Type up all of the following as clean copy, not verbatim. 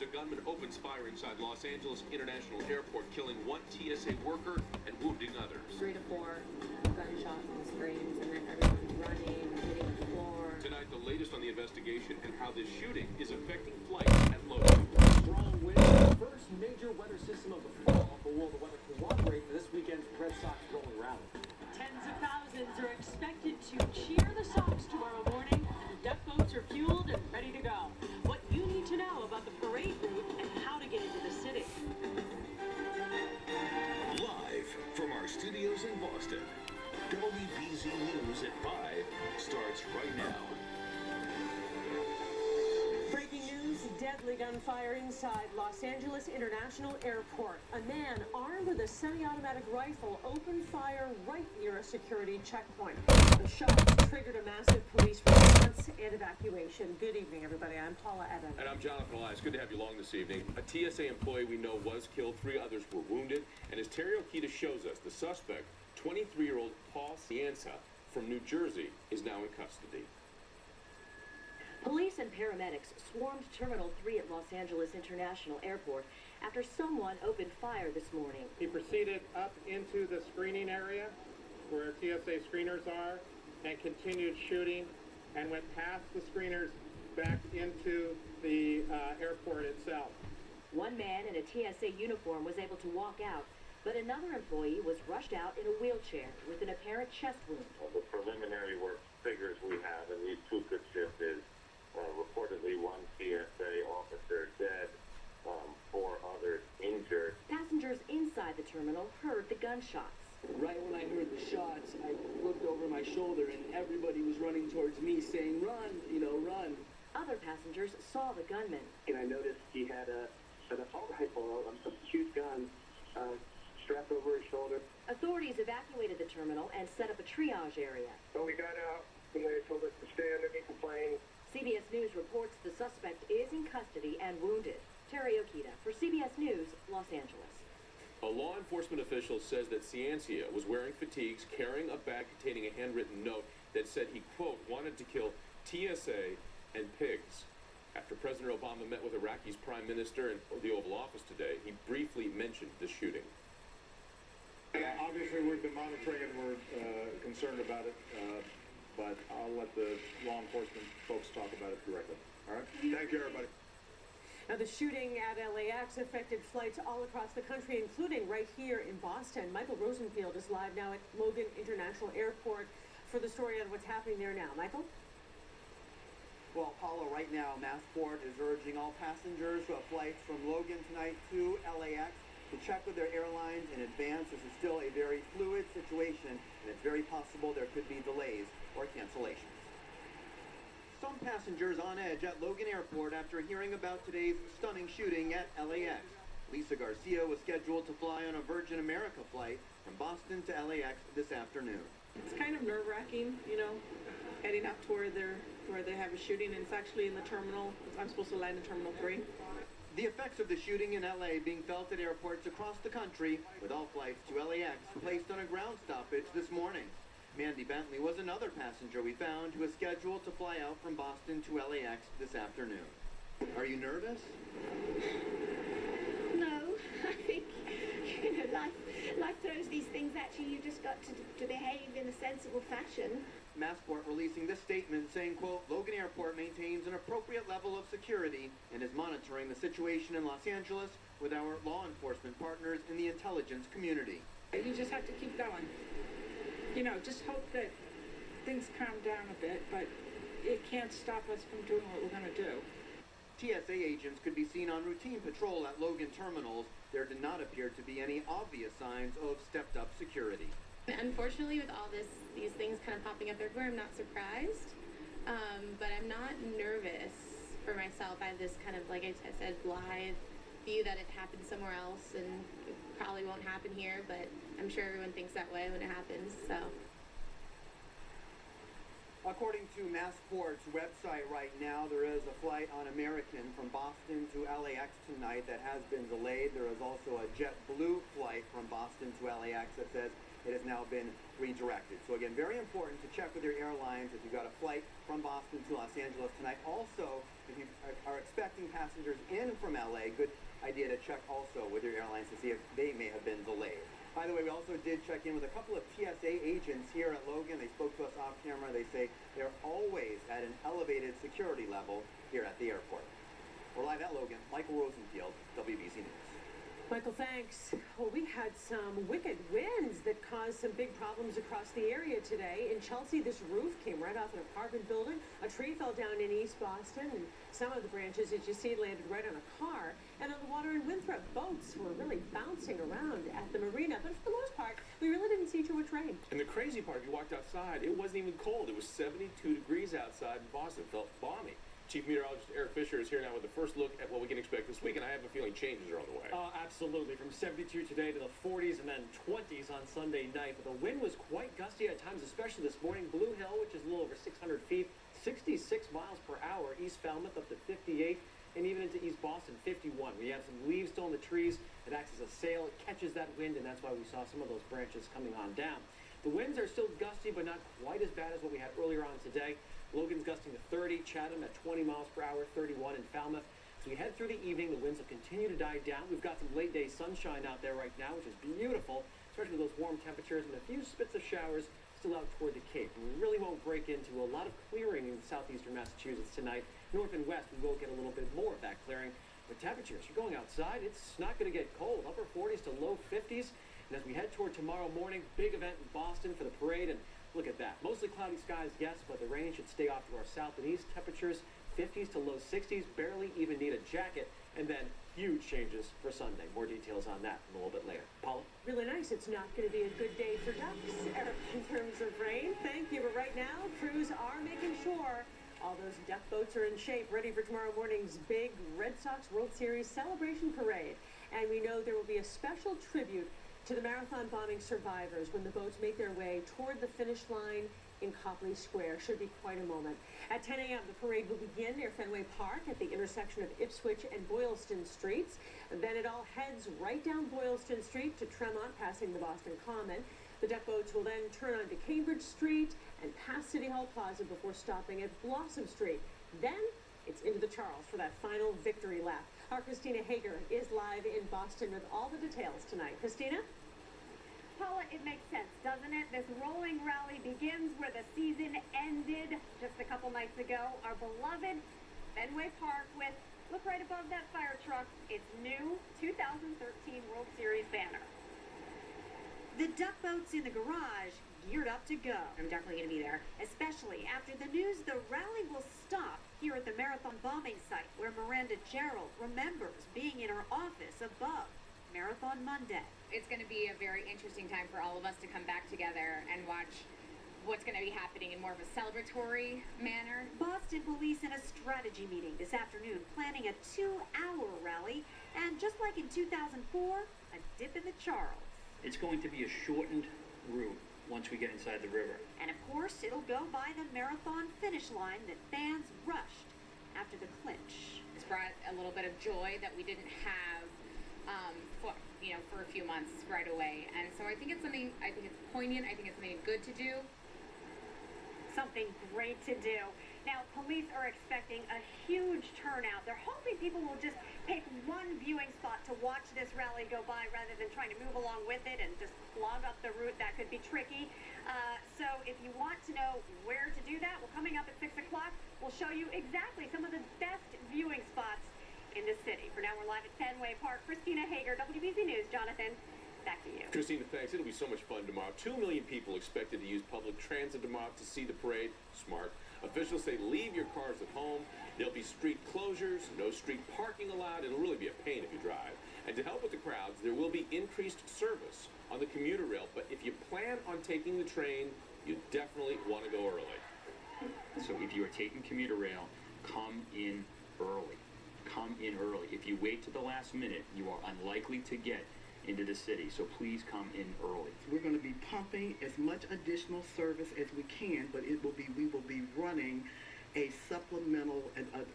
a gunman opens fire inside Los Angeles International Airport, killing one TSA worker and wounding others. 3 to 4 gunshots and screams, and then everyone's running and hitting the floor. Tonight, the latest on the investigation and how this shooting is affecting flights at Logan. Strong winds, the first major weather system of the fall, but will the weather cooperate for this weekend's Red Sox rolling rally? Tens of thousands are expected to cheer the Sox tomorrow morning, and the duck boats are fueled and ready to go. What you need to know about the parade route and how to get into the city. Live from our studios in Boston, WBZ News at 5 starts right now. Breaking news, deadly gunfire inside Los Angeles International Airport. A man armed with a semi-automatic rifle opened fire right near a security checkpoint. The shots triggered a massive police response and evacuation. Good evening, everybody. I'm Paula Evans. And I'm Jonathan Elias. Good to have you along this evening. A TSA employee we know was killed. 3 others were wounded. And as Terry Okita shows us, the suspect, 23-year-old Paul Cienza from New Jersey, is now in custody. Police and paramedics swarmed Terminal 3 at Los Angeles International Airport after someone opened fire this morning. He proceeded up into the screening area where TSA screeners are and continued shooting and went past the screeners back into the airport itself. One man in a TSA uniform was able to walk out, but another employee was rushed out in a wheelchair with an apparent chest wound. The preliminary work figures we have, and these 2 could shift, is reportedly 1 TSA officer dead, 4 others injured. Passengers inside the terminal heard the gunshots. Right when I heard the shots, I looked over my shoulder and everybody was running towards me saying, run, run. Other passengers saw the gunman. And I noticed he had an assault rifle, a huge gun, strapped over his shoulder. Authorities evacuated the terminal and set up a triage area. So we got out and they told us to stay underneath the plane. CBS News reports the suspect is in custody and wounded. Terry Okita for CBS News, Los Angeles. A law enforcement official says that Cienza was wearing fatigues, carrying a bag containing a handwritten note that said he, quote, wanted to kill TSA and pigs. After President Obama met with Iraqi's prime minister in the Oval Office today, he briefly mentioned the shooting. Obviously, we've been monitoring and we're concerned about it, but I'll let the law enforcement folks talk about it directly. All right? Thank you, everybody. Now, the shooting at LAX affected flights all across the country, including right here in Boston. Michael Rosenfield is live now at Logan International Airport for the story on what's happening there now. Michael? Well, Paula, right now, Massport is urging all passengers who have flights from Logan tonight to LAX to check with their airlines in advance. This is still a very fluid situation, and it's very possible there could be delays or cancellations. Some passengers on edge at Logan Airport after hearing about today's stunning shooting at LAX. Lisa Garcia was scheduled to fly on a Virgin America flight from Boston to LAX this afternoon. It's kind of nerve-wracking, heading out to where they have a shooting, and it's actually in the terminal. I'm supposed to land in Terminal 3. The effects of the shooting in LA being felt at airports across the country, with all flights to LAX placed on a ground stoppage this morning. Mandy Bentley was another passenger we found who was scheduled to fly out from Boston to LAX this afternoon. Are you nervous? No, I think, life throws these things at you. You just got to behave in a sensible fashion. Massport releasing this statement saying, quote, Logan Airport maintains an appropriate level of security and is monitoring the situation in Los Angeles with our law enforcement partners in the intelligence community. You just have to keep going. Just hope that things calm down a bit, but it can't stop us from doing what we're going to do. TSA agents could be seen on routine patrol at Logan terminals. There did not appear to be any obvious signs of stepped-up security. Unfortunately, with all these things kind of popping up everywhere, I'm not surprised, but I'm not nervous for myself. I have this kind of, like I said, blithe view that it happened somewhere else and it probably won't happen here, but I'm sure everyone thinks that way when it happens, so. According to Massport's website right now, there is a flight on American from Boston to LAX tonight that has been delayed. There is also a JetBlue flight from Boston to LAX that says it has now been redirected. So again, very important to check with your airlines if you've got a flight from Boston to Los Angeles tonight. Also, if you are expecting passengers in from LA, good idea to check also with your airlines to see if they may have been delayed. By the way, we also did check in with a couple of TSA agents here at Logan. They spoke to us off camera. They say they're always at an elevated security level here at the airport. We're live at Logan. Michael Rosenfield, WBZ News. Michael, thanks. Well, we had some wicked winds that caused some big problems across the area today. In Chelsea, this roof came right off an apartment building. A tree fell down in East Boston, and some of the branches, as you see, landed right on a car. And on the water in Winthrop, boats were really bouncing around at the marina. But for the most part, we really didn't see too much rain. And the crazy part, if you walked outside, it wasn't even cold. It was 72 degrees outside in Boston. It felt balmy. Chief Meteorologist Eric Fisher is here now with the first look at what we can expect this week, and I have a feeling changes are on the way. Absolutely. From 72 today to the 40s and then 20s on Sunday night. But the wind was quite gusty at times, especially this morning. Blue Hill, which is a little over 600 feet, 66 miles per hour. East Falmouth up to 58, and even into East Boston, 51. We have some leaves still in the trees. It acts as a sail. It catches that wind, and that's why we saw some of those branches coming on down. The winds are still gusty, but not quite as bad as what we had earlier on today. Logan's gusting to 30, Chatham at 20 miles per hour, 31 in Falmouth. As we head through the evening, the winds will continue to die down. We've got some late day sunshine out there right now, which is beautiful, especially with those warm temperatures and a few spits of showers still out toward the Cape. And we really won't break into a lot of clearing in southeastern Massachusetts tonight. North and west, we will get a little bit more of that clearing. But temperatures, you're going outside, it's not going to get cold. Upper 40s to low 50s. And as we head toward tomorrow morning, big event in Boston for the parade. And look at that. Mostly cloudy skies, yes, but the rain should stay off to our south and east. Temperatures 50s to low 60s. Barely even need a jacket. And then huge changes for Sunday. More details on that a little bit later. Paula? Really nice. It's not going to be a good day for ducks, Eric, in terms of rain. Thank you. But right now, crews are making sure all those duck boats are in shape, ready for tomorrow morning's big Red Sox World Series celebration parade. And we know there will be a special tribute to the marathon bombing survivors when the boats make their way toward the finish line in Copley Square. Should be quite a moment. At 10 a.m., the parade will begin near Fenway Park at the intersection of Ipswich and Boylston Streets. Then it all heads right down Boylston Street to Tremont, passing the Boston Common. The duck boats will then turn onto Cambridge Street and past City Hall Plaza before stopping at Blossom Street. Then it's into the Charles for that final victory lap. Our Christina Hager is live in Boston with all the details tonight. Christina? Paula, it makes sense, doesn't it? This rolling rally begins where the season ended just a couple nights ago. Our beloved Fenway Park with, look right above that fire truck, its new 2013 World Series banner. The duck boats in the garage geared up to go. I'm definitely going to be there, especially after the news the rally will stop here at the marathon bombing site where Miranda Gerald remembers being in her office above Marathon Monday. It's going to be a very interesting time for all of us to come back together and watch what's going to be happening in more of a celebratory manner. Boston police in a strategy meeting this afternoon planning a 2-hour rally, and just like in 2004, a dip in the Charles. It's going to be a shortened route once we get inside the river. And of course, it'll go by the marathon finish line that fans rushed after the clinch. It's brought a little bit of joy that we didn't have for a few months right away. And so I think it's poignant. I think it's something good to do. Something great to do. Now, police are expecting a huge turnout. They're hoping people will just pick one viewing spot to watch this rally go by rather than trying to move along with it and just clog up the route. That could be tricky. So if you want to know where to do that, well, coming up at 6 o'clock, we'll show you exactly some of the best viewing spots in the city. For now, we're live at Fenway Park. Christina Hager, WBZ News. Jonathan, back to you. Christina, thanks. It'll be so much fun tomorrow. 2 million people expected to use public transit tomorrow to see the parade. Smart. Officials say leave your cars at home. There'll be street closures, no street parking allowed. It'll really be a pain if you drive. And to help with the crowds, there will be increased service on the commuter rail. But if you plan on taking the train, you definitely want to go early. So if you are taking commuter rail, come in early. Come in early. If you wait to the last minute, you are unlikely to get into the city. So please come in early. We're going to be pumping as much additional service as we can, but we will be running a supplemental,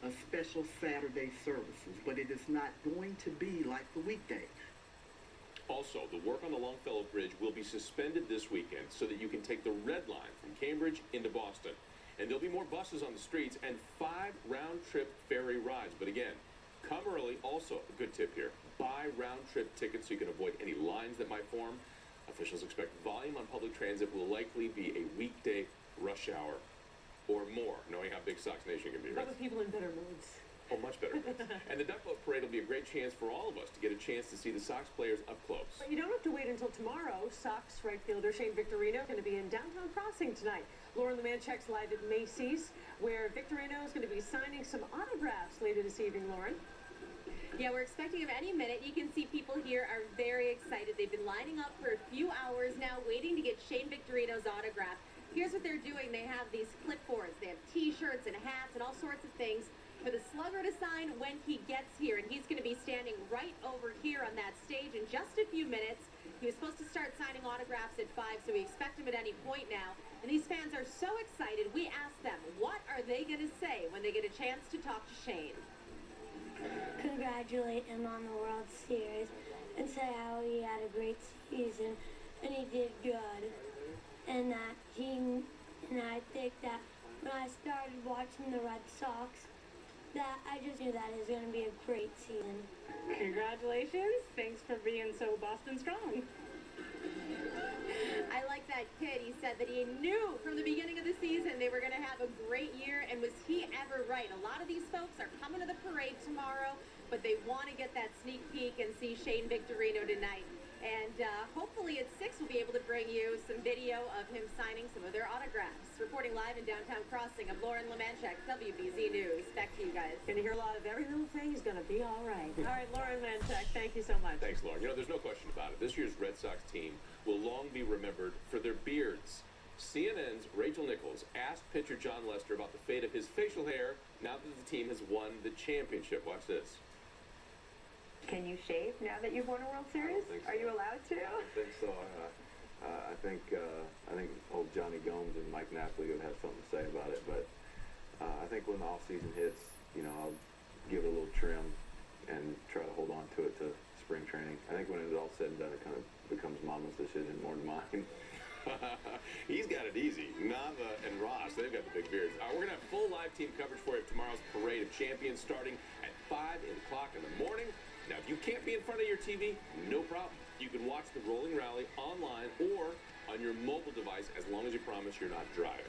a special Saturday services, but it is not going to be like the weekday. All Also, the work on the Longfellow Bridge will be suspended this weekend so that you can take the Red Line from Cambridge into Boston. And there'll be more buses on the streets and 5 round-trip ferry rides. But again, come early. Also, a good tip here, buy round-trip tickets so you can avoid any lines that might form. Officials expect volume on public transit will likely be a weekday rush hour or more, knowing how big Sox Nation can be. But with people in better moods. Oh, much better. And the Duck Boat Parade will be a great chance for all of us to get a chance to see the Sox players up close. But you don't have to wait until tomorrow. Sox right fielder Shane Victorino is going to be in downtown Crossing tonight. Lauren Lemanchek's live at Macy's, where Victorino is going to be signing some autographs later this evening, Lauren. Yeah, we're expecting him any minute. You can see people here are very excited. They've been lining up for a few hours now, waiting to get Shane Victorino's autograph. Here's what they're doing. They have these clipboards. They have T-shirts and hats and all sorts of things for the slugger to sign when he gets here. And he's going to be standing right over here on that stage in just a few minutes. He was supposed to start signing autographs at 5, so we expect him at any point now. And these fans are so excited. We asked them, what are they going to say when they get a chance to talk to Shane? Congratulate him on the World Series and say how he had a great season and he did good. And I think that when I started watching the Red Sox, that I just knew that it was going to be a great season. Congratulations. Thanks for being so Boston strong. I like that kid. He said that he knew from the beginning of the season they were going to have a great year, and was he ever right? A lot of these folks are coming to the parade tomorrow, but they want to get that sneak peek and see Shane Victorino tonight. And hopefully at 6 we'll be able to bring you some video of him signing some of their autographs. Reporting live in downtown Crossing, I'm Lauren Lemanchek, WBZ News. Back to you guys. Going to hear a lot of every little thing is going to be all right. All right, Lauren Lemanchek, thank you so much. Thanks, Lauren. You know, there's no question about it. This year's Red Sox team will long be remembered for their beards. CNN's Rachel Nichols asked pitcher John Lester about the fate of his facial hair now that the team has won the championship. Watch this. Can you shave now that you've won a World Series? So. Are you allowed to? I don't think so. I think old Johnny Gomes and Mike Napoli would have something to say about it. But I think when the off season hits, you know, I'll give it a little trim and try to hold on to it to spring training. I think when it's all said and done, it kind of becomes Mama's decision more than mine. He's got it easy. Nava and Ross, they've got the big beards. We're going to have full live team coverage for you of tomorrow's Parade of Champions starting at 5 o'clock in the morning. Now, if you can't be in front of your TV, no problem. You can watch the rolling rally online or on your mobile device as long as you promise you're not driving.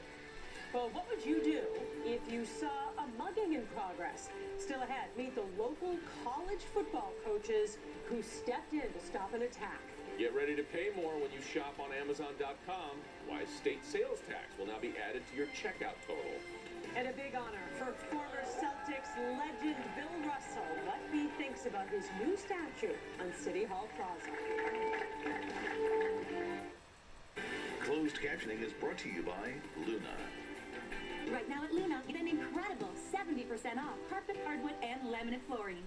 Well, what would you do if you saw a mugging in progress? Still ahead, meet the local college football coaches who stepped in to stop an attack. Get ready to pay more when you shop on Amazon.com. Why state sales tax will now be added to your checkout total. And a big honor for former Celtics legend Bill Russell. What he thinks about his new statue on City Hall Plaza. Closed captioning is brought to you by Luna. Right now at Luna, get an incredible 70% off carpet, hardwood, and laminate flooring.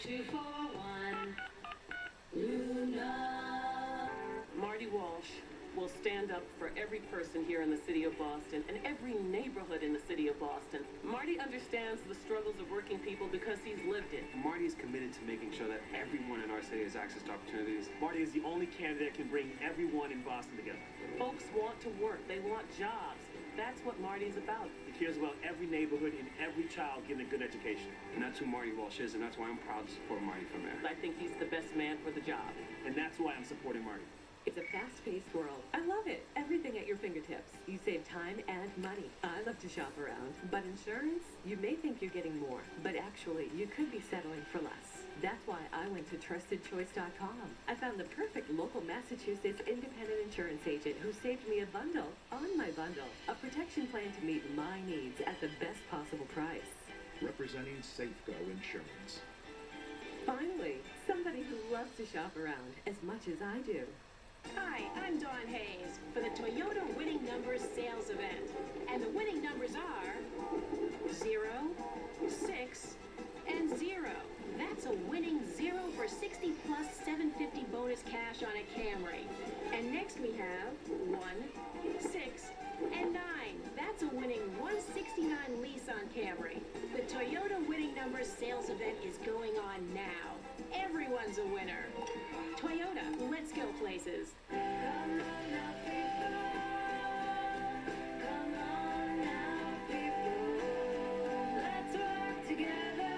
877-241. Luna. Marty Walsh will stand up for every person here in the city of Boston and every neighborhood in the city of Boston. Marty understands the struggles of working people because he's lived it. Marty's committed to making sure that everyone in our city has access to opportunities. Marty is the only candidate that can bring everyone in Boston together. Folks want to work. They want jobs. That's what Marty's about. He cares about every neighborhood and every child getting a good education. And that's who Marty Walsh is, and that's why I'm proud to support Marty for mayor. I think he's the best man for the job. And that's why I'm supporting Marty. It's a fast-paced world. I love it. Everything at your fingertips. You save time and money. I love to shop around. But insurance? You may think you're getting more, but actually, you could be settling for less. That's why I went to TrustedChoice.com. I found the perfect local Massachusetts independent insurance agent who saved me a bundle on my bundle. A protection plan to meet my needs at the best possible price. Representing Safeco Insurance. Finally, somebody who loves to shop around as much as I do. Hi, I'm Dawn Hayes for the Toyota Winning Numbers sales event. And the winning numbers are 0, 6, and 0. That's a winning 0 for 60 plus 750 bonus cash on a Camry. And next we have 1, 6, and 9. That's a winning 169 lease on Camry. The Toyota Winning Numbers sales event is going on now. Everyone everyone's a winner. Toyota, let's go places. Let's work together.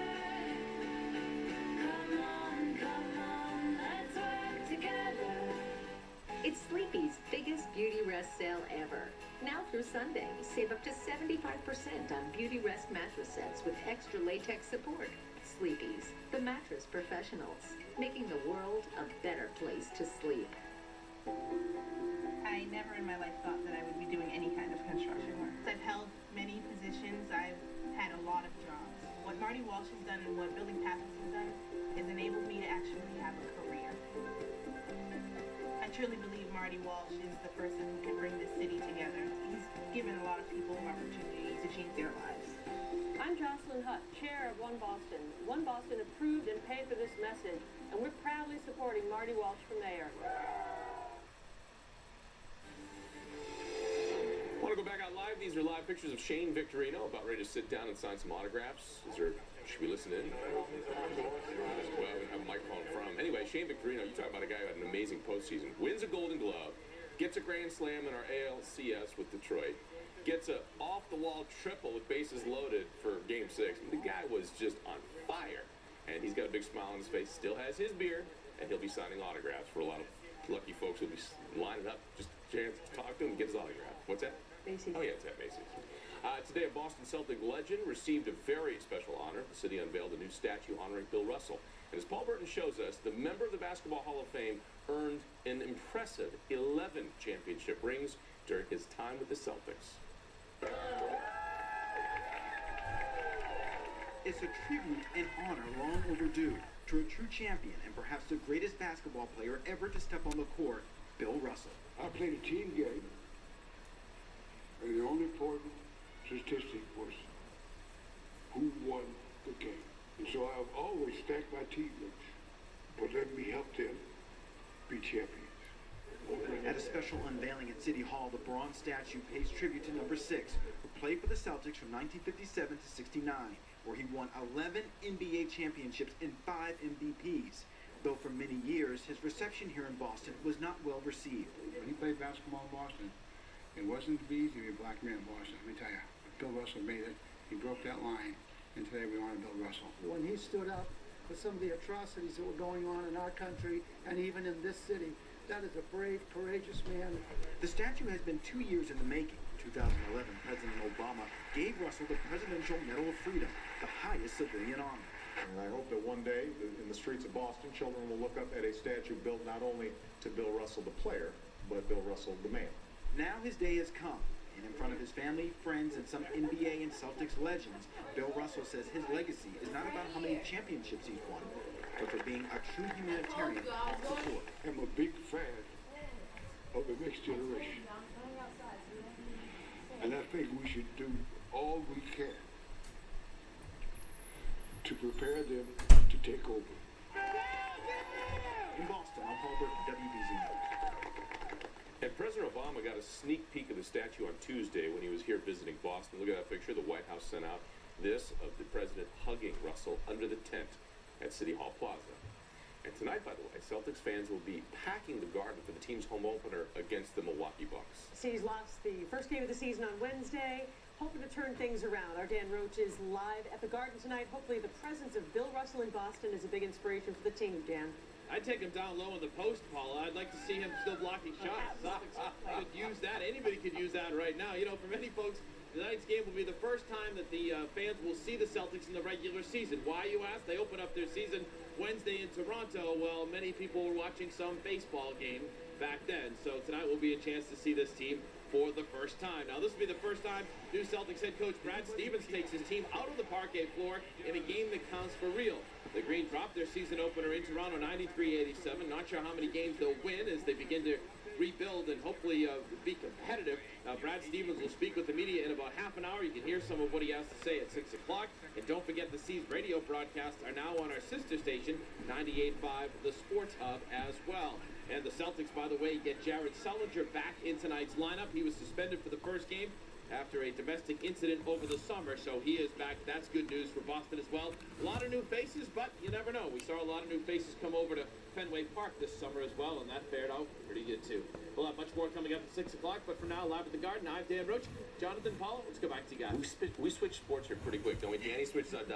Come on, let's work together. It's Sleepy's biggest beauty rest sale ever. Now through Sunday, save up to 75% on beauty rest mattress sets with extra latex support. Sleepy's, the mattress professionals, making the world a better place to sleep. I never in my life thought that I would be doing any kind of construction work. I've held many positions. I've had a lot of jobs. What Marty Walsh has done and what Building Passes has done has enabled me to actually have a career. I truly believe Marty Walsh is the person who can bring this city together. He's given a lot of people opportunity to change their lives. I'm Jocelyn Hutt, chair of One Boston. One Boston approved and paid for this message, and we're proudly supporting Marty Walsh for mayor. Want to go back out live? These are live pictures of Shane Victorino about ready to sit down and sign some autographs. Should we listen in? Well, we have a microphone from. Anyway, Shane Victorino, you talk about a guy who had an amazing postseason. Wins a Golden Glove, gets a grand slam in our ALCS with Detroit, gets a off-the-wall triple with bases loaded for Game 6. The guy was just on fire, and he's got a big smile on his face. Still has his beard, and he'll be signing autographs for a lot of lucky folks who'll be lining up just a chance to talk to him and get his autograph. What's that? Macy's. Oh, yeah, it's at Macy's. Today, a Boston Celtic legend received a very special honor. The city unveiled a new statue honoring Bill Russell. And as Paul Burton shows us, the member of the Basketball Hall of Fame earned an impressive 11 championship rings during his time with the Celtics. It's a tribute and honor long overdue to a true champion and perhaps the greatest basketball player ever to step on the court, Bill Russell. I played a team game, and the only important statistic was who won the game. And so I've always thanked my teammates for letting me help them be champions. At a special unveiling at City Hall, the bronze statue pays tribute to number 6, who played for the Celtics from 1957 to 69, where he won 11 NBA championships and 5 MVPs. Though for many years, his reception here in Boston was not well received. When he played basketball in Boston, it wasn't to be easy to be a black man in Boston, let me tell you. Bill Russell made it. He broke that line, and today we honor Bill Russell. When he stood up for some of the atrocities that were going on in our country and even in this city, that is a brave, courageous man. The statue has been 2 years in the making. In 2011, President Obama gave Russell the Presidential Medal of Freedom, the highest civilian honor. And I hope that one day, in the streets of Boston, children will look up at a statue built not only to Bill Russell the player, but Bill Russell the man. Now his day has come, and in front of his family, friends, and some NBA and Celtics legends, Bill Russell says his legacy is not about how many championships he's won, but for being a true humanitarian off the court. I'm a big fan of the next generation. And I think we should do all we can to prepare them to take over. In Boston, I'm Paul Burton, WBZ News. And President Obama got a sneak peek of the statue on Tuesday when he was here visiting Boston. Look at that picture. The White House sent out this of the president hugging Russell under the tent at City Hall Plaza. And tonight, by the way, Celtics fans will be packing the Garden for the team's home opener against the Milwaukee Bucks. City's lost the first game of the season on Wednesday, hoping to turn things around. Our Dan Roach is live at the Garden tonight. Hopefully the presence of Bill Russell in Boston is a big inspiration for the team, Dan. I'd take him down low in the post, Paula. I'd like to see him still blocking shots. Could use that. Anybody could use that right now. You know, for many folks, tonight's game will be the first time that the fans will see the Celtics in the regular season. Why, you ask? They open up their season Wednesday in Toronto. Well, many people were watching some baseball game back then. So tonight will be a chance to see this team for the first time. Now, this will be the first time new Celtics head coach Brad Stevens takes his team out of the parquet floor in a game that counts for real. The Green dropped their season opener in Toronto 93-87. Not sure how many games they'll win as they begin to rebuild and hopefully be competitive. Brad Stevens will speak with the media in about half an hour. You can hear some of what he has to say at 6 o'clock. And don't forget the C's radio broadcasts are now on our sister station, 98.5, the Sports Hub as well. And the Celtics, by the way, get Jared Sullinger back in tonight's lineup. He was suspended for the first game after a domestic incident over the summer, so he is back. That's good news for Boston as well. A lot of new faces, but you never know. We saw a lot of new faces come over to Fenway Park this summer as well, and that fared out pretty good too. We'll have much more coming up at 6 o'clock, but for now, live at the Garden, I'm Dan Roach. Jonathan Paula, let's go back to you guys. We switched sports here pretty quick, don't we? Danny switched Sox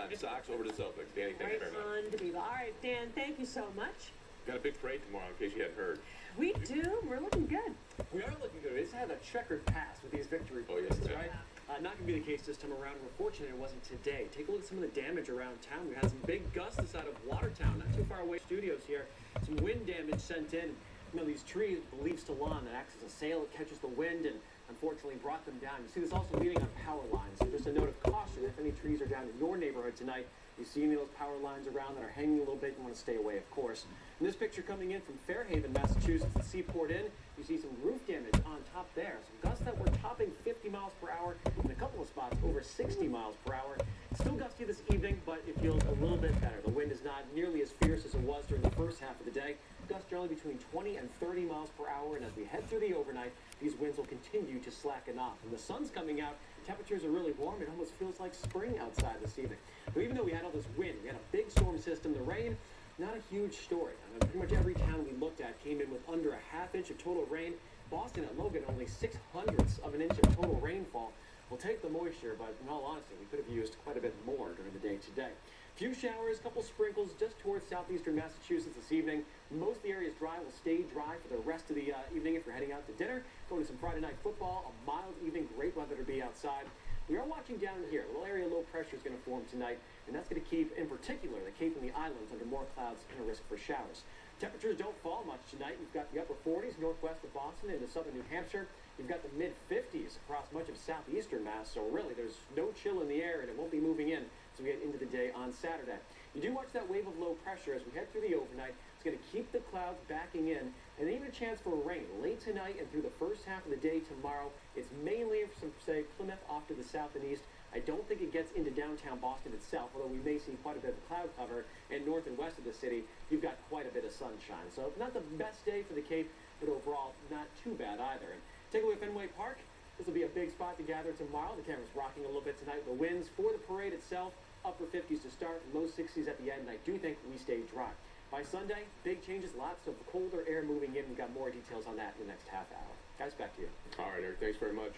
over to Celtics. Danny, thank you Very very much. fun to be. All right, Dan, thank you so much. Got a big parade tomorrow, in case you hadn't heard. We do. We're looking good. We are looking good. It's had a checkered past with these victory Oh, yes, parades, it has. right? Not going to be the case this time around. We're fortunate it wasn't today. Take a look at some of the damage around town. We had some big gusts this side of Watertown, not too far away studios here. Some wind damage sent in. You know, these trees, beliefs to lawn that acts as a sail, it catches the wind and unfortunately brought them down. You see this also leading on power lines. So just a note of caution, if any trees are down in your neighborhood tonight, you see any of those power lines around that are hanging a little bit, you want to stay away, of course. And this picture coming in from Fairhaven, Massachusetts, the Seaport Inn, you see some roof damage on top there. Some gusts that were topping 50 miles per hour, in a couple of spots over 60 miles per hour. Still gusty this evening, but it feels a little bit better. The wind is not nearly as fierce as it was during the first half of the day. Gusts generally between 20 and 30 miles per hour, and as we head through the overnight, these winds will continue to slacken off. And the sun's coming out, temperatures are really warm, it almost feels like spring outside this evening. But even though we had all this wind, we had a big storm system, the rain, not a huge story. I mean, pretty much every town we looked at came in with under a half inch of total rain. Boston at Logan, only 0.06 of an inch of total rainfall. We'll take the moisture, but in all honesty, we could have used quite a bit more during the day today. Few showers, couple sprinkles just towards southeastern Massachusetts this evening. Most of the area is dry, will stay dry for the rest of the evening if you're heading out to dinner. Going to some Friday night football, a mild evening, great weather to be outside. We are watching down here. A little area of low pressure is going to form tonight, and that's going to keep, in particular, the Cape and the Islands under more clouds and a risk for showers. Temperatures don't fall much tonight. You've got the upper 40s northwest of Boston into southern New Hampshire. You've got the mid-50s across much of southeastern Mass, so really there's no chill in the air, and it won't be moving in as we head into the day on Saturday. You do watch that wave of low pressure as we head through the overnight. It's going to keep the clouds backing in, and even a chance for rain late tonight and through the first half of the day tomorrow. It's mainly from, say, Plymouth off to the south and east. I don't think it gets into downtown Boston itself, although we may see quite a bit of cloud cover. And north and west of the city, you've got quite a bit of sunshine. So not the best day for the Cape, but overall not too bad either. And take a look at Fenway Park. This will be a big spot to gather tomorrow. The camera's rocking a little bit tonight. The winds for the parade itself, upper 50s to start, low 60s at the end, and I do think we stay dry. By Sunday, big changes, lots of colder air moving in. We've got more details on that in the next half hour. Guys, back to you. All right, Eric, thanks very much.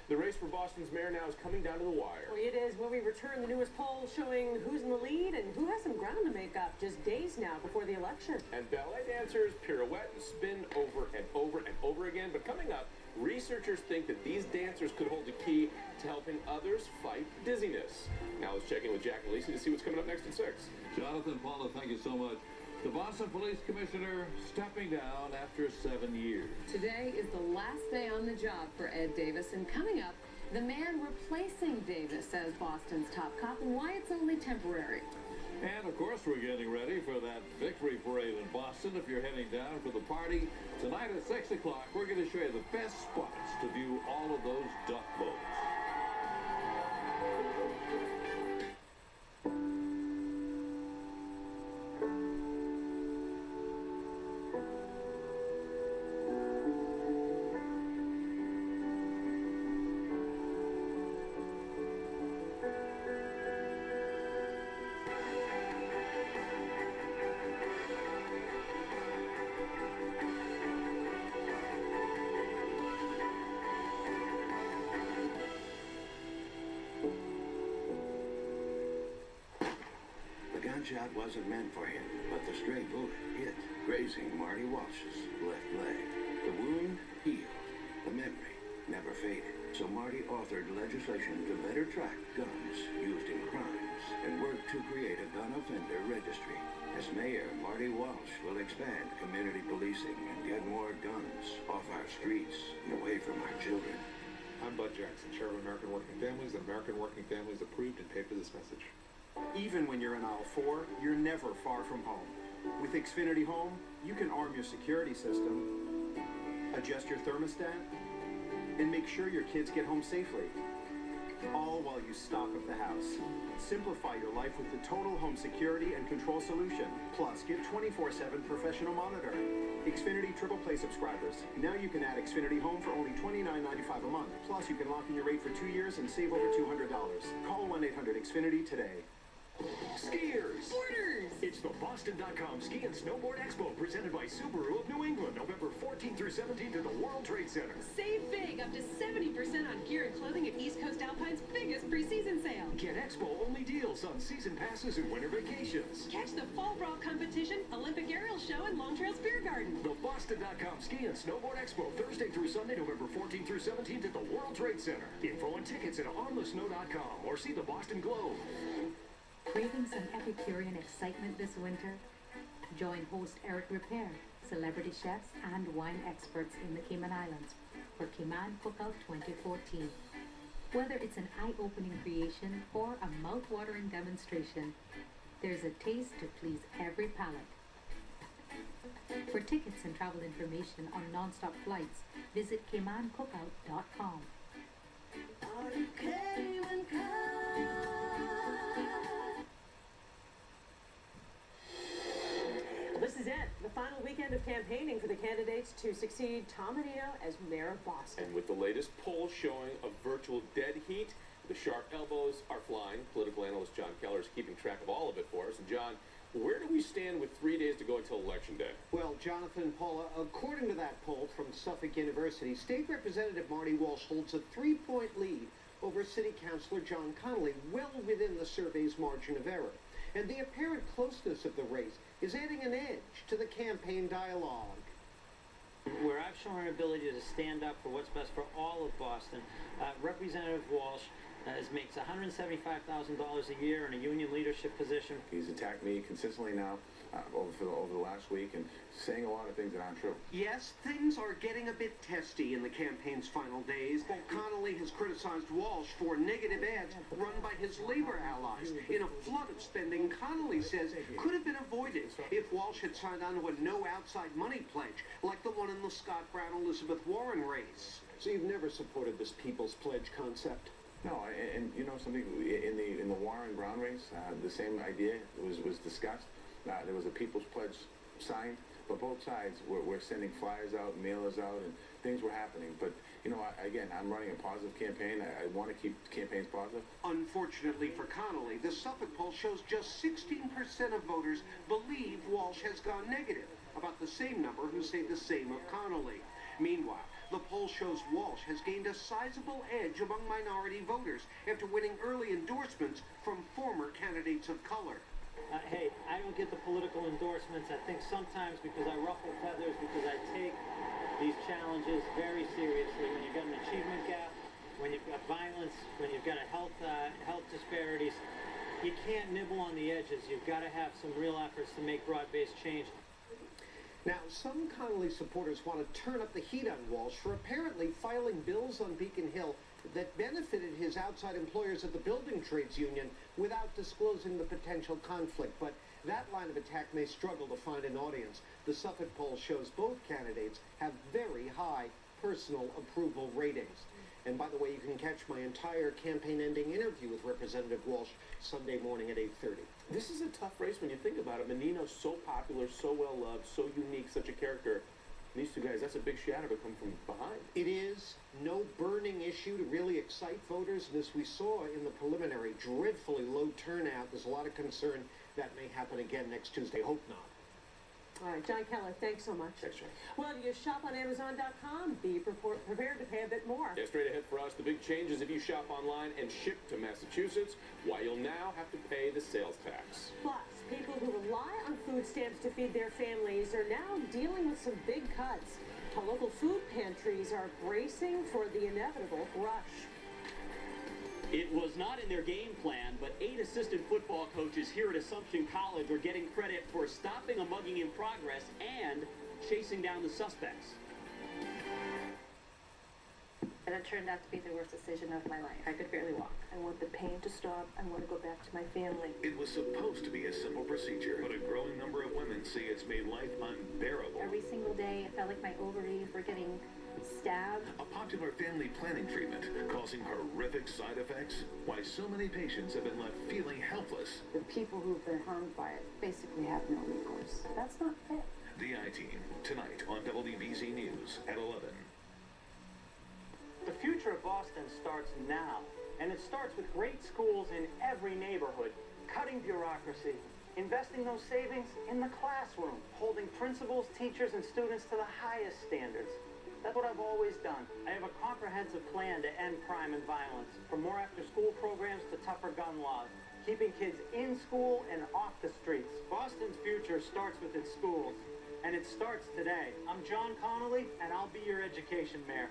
The race for Boston's mayor now is coming down to the wire. Well, it is. When we return, the newest poll showing who's in the lead and who has some ground to make up just days now before the election. And ballet dancers pirouette and spin over and over and over again. But coming up, researchers think that these dancers could hold the key to helping others fight dizziness. Now let's check in with Jack Lacey to see what's coming up next at 6. Jonathan, Paula, thank you so much. The Boston Police Commissioner stepping down after 7 years. Today is the last day on the job for Ed Davis, and coming up, the man replacing Davis as Boston's top cop and why it's only temporary. And of course, we're getting ready for that victory parade in Boston. If you're heading down for the party tonight at 6 o'clock, we're going to show you the best spots to view all of those duck boats. Shot wasn't meant for him, but the stray bullet hit, grazing Marty Walsh's left leg. The wound healed. The memory never faded. So Marty authored legislation to better track guns used in crimes and worked to create a gun offender registry. As mayor, Marty Walsh will expand community policing and get more guns off our streets and away from our children. I'm Bud Jackson, Chair of American Working Families, and American Working Families approved and paid for this message. Even when you're in aisle 4, you're never far from home. With Xfinity Home, you can arm your security system, adjust your thermostat, and make sure your kids get home safely. All while you stock up the house. Simplify your life with the total home security and control solution. Plus, get 24/7 professional monitoring. Xfinity Triple Play subscribers. Now you can add Xfinity Home for only $29.95 a month. Plus, you can lock in your rate for 2 years and save over $200. Call 1-800-XFINITY today. Skiers! Boarders! It's the Boston.com Ski and Snowboard Expo presented by Subaru of New England, November 14th through 17th at the World Trade Center. Save big, up to 70% on gear and clothing at East Coast Alpine's biggest preseason sale. Get Expo-only deals on season passes and winter vacations. Catch the Fall Brawl competition, Olympic Aerial Show, and Long Trails Beer Garden. The Boston.com Ski and Snowboard Expo, Thursday through Sunday, November 14th through 17th at the World Trade Center. Info and tickets at onthesnow.com or see the Boston Globe. Craving some Epicurean excitement this winter? Join host Eric Repair, celebrity chefs and wine experts in the Cayman Islands for Cayman Cookout 2014. Whether it's an eye-opening creation or a mouth-watering demonstration, there's a taste to please every palate. For tickets and travel information on non-stop flights, visit CaymanCookout.com. This is it, the final weekend of campaigning for the candidates to succeed Tom Menino as mayor of Boston. And with the latest poll showing a virtual dead heat, the sharp elbows are flying. Political analyst John Keller is keeping track of all of it for us. And John, where do we stand with 3 days to go until Election Day? Well, Jonathan and Paula, according to that poll from Suffolk University, State Representative Marty Walsh holds a 3-point lead over City Councilor John Connolly, well within the survey's margin of error. And the apparent closeness of the race is adding an edge to the campaign dialogue. Where I've shown our ability to stand up for what's best for all of Boston, Representative Walsh makes $175,000 a year in a union leadership position. He's attacked me consistently now over the last week and saying a lot of things that aren't true. Yes, things are getting a bit testy in the campaign's final days. Connolly has criticized Walsh for negative ads run by his labor allies. In a flood of spending, Connolly says could have been avoided if Walsh had signed on to a no outside money pledge, like the one in the Scott Brown-Elizabeth Warren race. So you've never supported this People's Pledge concept? No, and you know something, in the Warren-Brown race, the same idea was discussed. There was a People's Pledge signed, but both sides were sending flyers out, mailers out, and things were happening. But, you know, again, I'm running a positive campaign. I want to keep campaigns positive. Unfortunately for Connolly, the Suffolk poll shows just 16% of voters believe Walsh has gone negative, about the same number who say the same of Connolly. Meanwhile, the poll shows Walsh has gained a sizable edge among minority voters after winning early endorsements from former candidates of color. Hey, I don't get the political endorsements. I think sometimes because I ruffle feathers, because I take these challenges very seriously. When you've got an achievement gap, when you've got violence, when you've got a health disparities, you can't nibble on the edges. You've got to have some real efforts to make broad-based change. Now, some Connolly supporters want to turn up the heat on Walsh for apparently filing bills on Beacon Hill that benefited his outside employers at the Building Trades Union without disclosing the potential conflict. But that line of attack may struggle to find an audience. The Suffolk poll shows both candidates have very high personal approval ratings. And by the way, you can catch my entire campaign-ending interview with Representative Walsh Sunday morning at 8:30. This is a tough race when you think about it. Menino's so popular, so well-loved, so unique, such a character. These two guys, that's a big shadow to come from behind. It is no burning issue to really excite voters, and as we saw in the preliminary, dreadfully low turnout. There's a lot of concern that may happen again next Tuesday. Hope not. All right, John Keller, thanks so much. Thanks, John. Well, you shop on Amazon.com. Be prepared to pay a bit more. Yeah, straight ahead for us, the big change is if you shop online and ship to Massachusetts, why you'll now have to pay the sales tax. Plus, people who rely on food stamps to feed their families are now dealing with some big cuts. How local food pantries are bracing for the inevitable rush. It was not in their game plan, but 8 assistant football coaches here at Assumption College are getting credit for stopping a mugging in progress and chasing down the suspects. And it turned out to be the worst decision of my life. I could barely walk. I want the pain to stop. I want to go back to my family. It was supposed to be a simple procedure, but a growing number of women say it's made life unbearable. Every single day, it felt like my ovaries were getting stabbed. A popular family planning treatment causing horrific side effects. Why so many patients have been left feeling helpless. The people who've been harmed by it basically have no recourse. That's not fair. The I-Team, tonight on WBZ News at 11. The future of Boston starts now, and it starts with great schools in every neighborhood, cutting bureaucracy, investing those savings in the classroom, holding principals, teachers, and students to the highest standards. That's what I've always done. I have a comprehensive plan to end crime and violence, from more after-school programs to tougher gun laws, keeping kids in school and off the streets. Boston's future starts with its schools, and it starts today. I'm John Connolly, and I'll be your education mayor.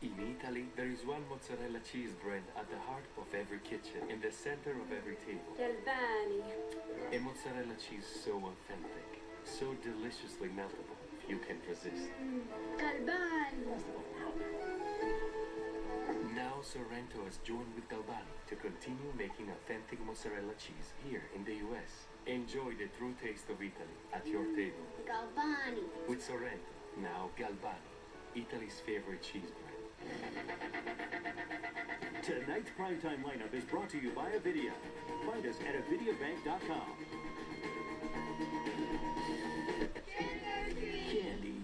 In Italy, there is one mozzarella cheese brand at the heart of every kitchen, in the center of every table. Galvani. A mozzarella cheese so authentic, so deliciously meltable, you can't resist. Galvani. Now Sorrento has joined with Galvani to continue making authentic mozzarella cheese here in the US. Enjoy the true taste of Italy at your table. Galvani. With Sorrento, now Galvani, Italy's favorite cheese brand. Tonight's primetime lineup is brought to you by Avidia. Find us at avidiabank.com. Candy.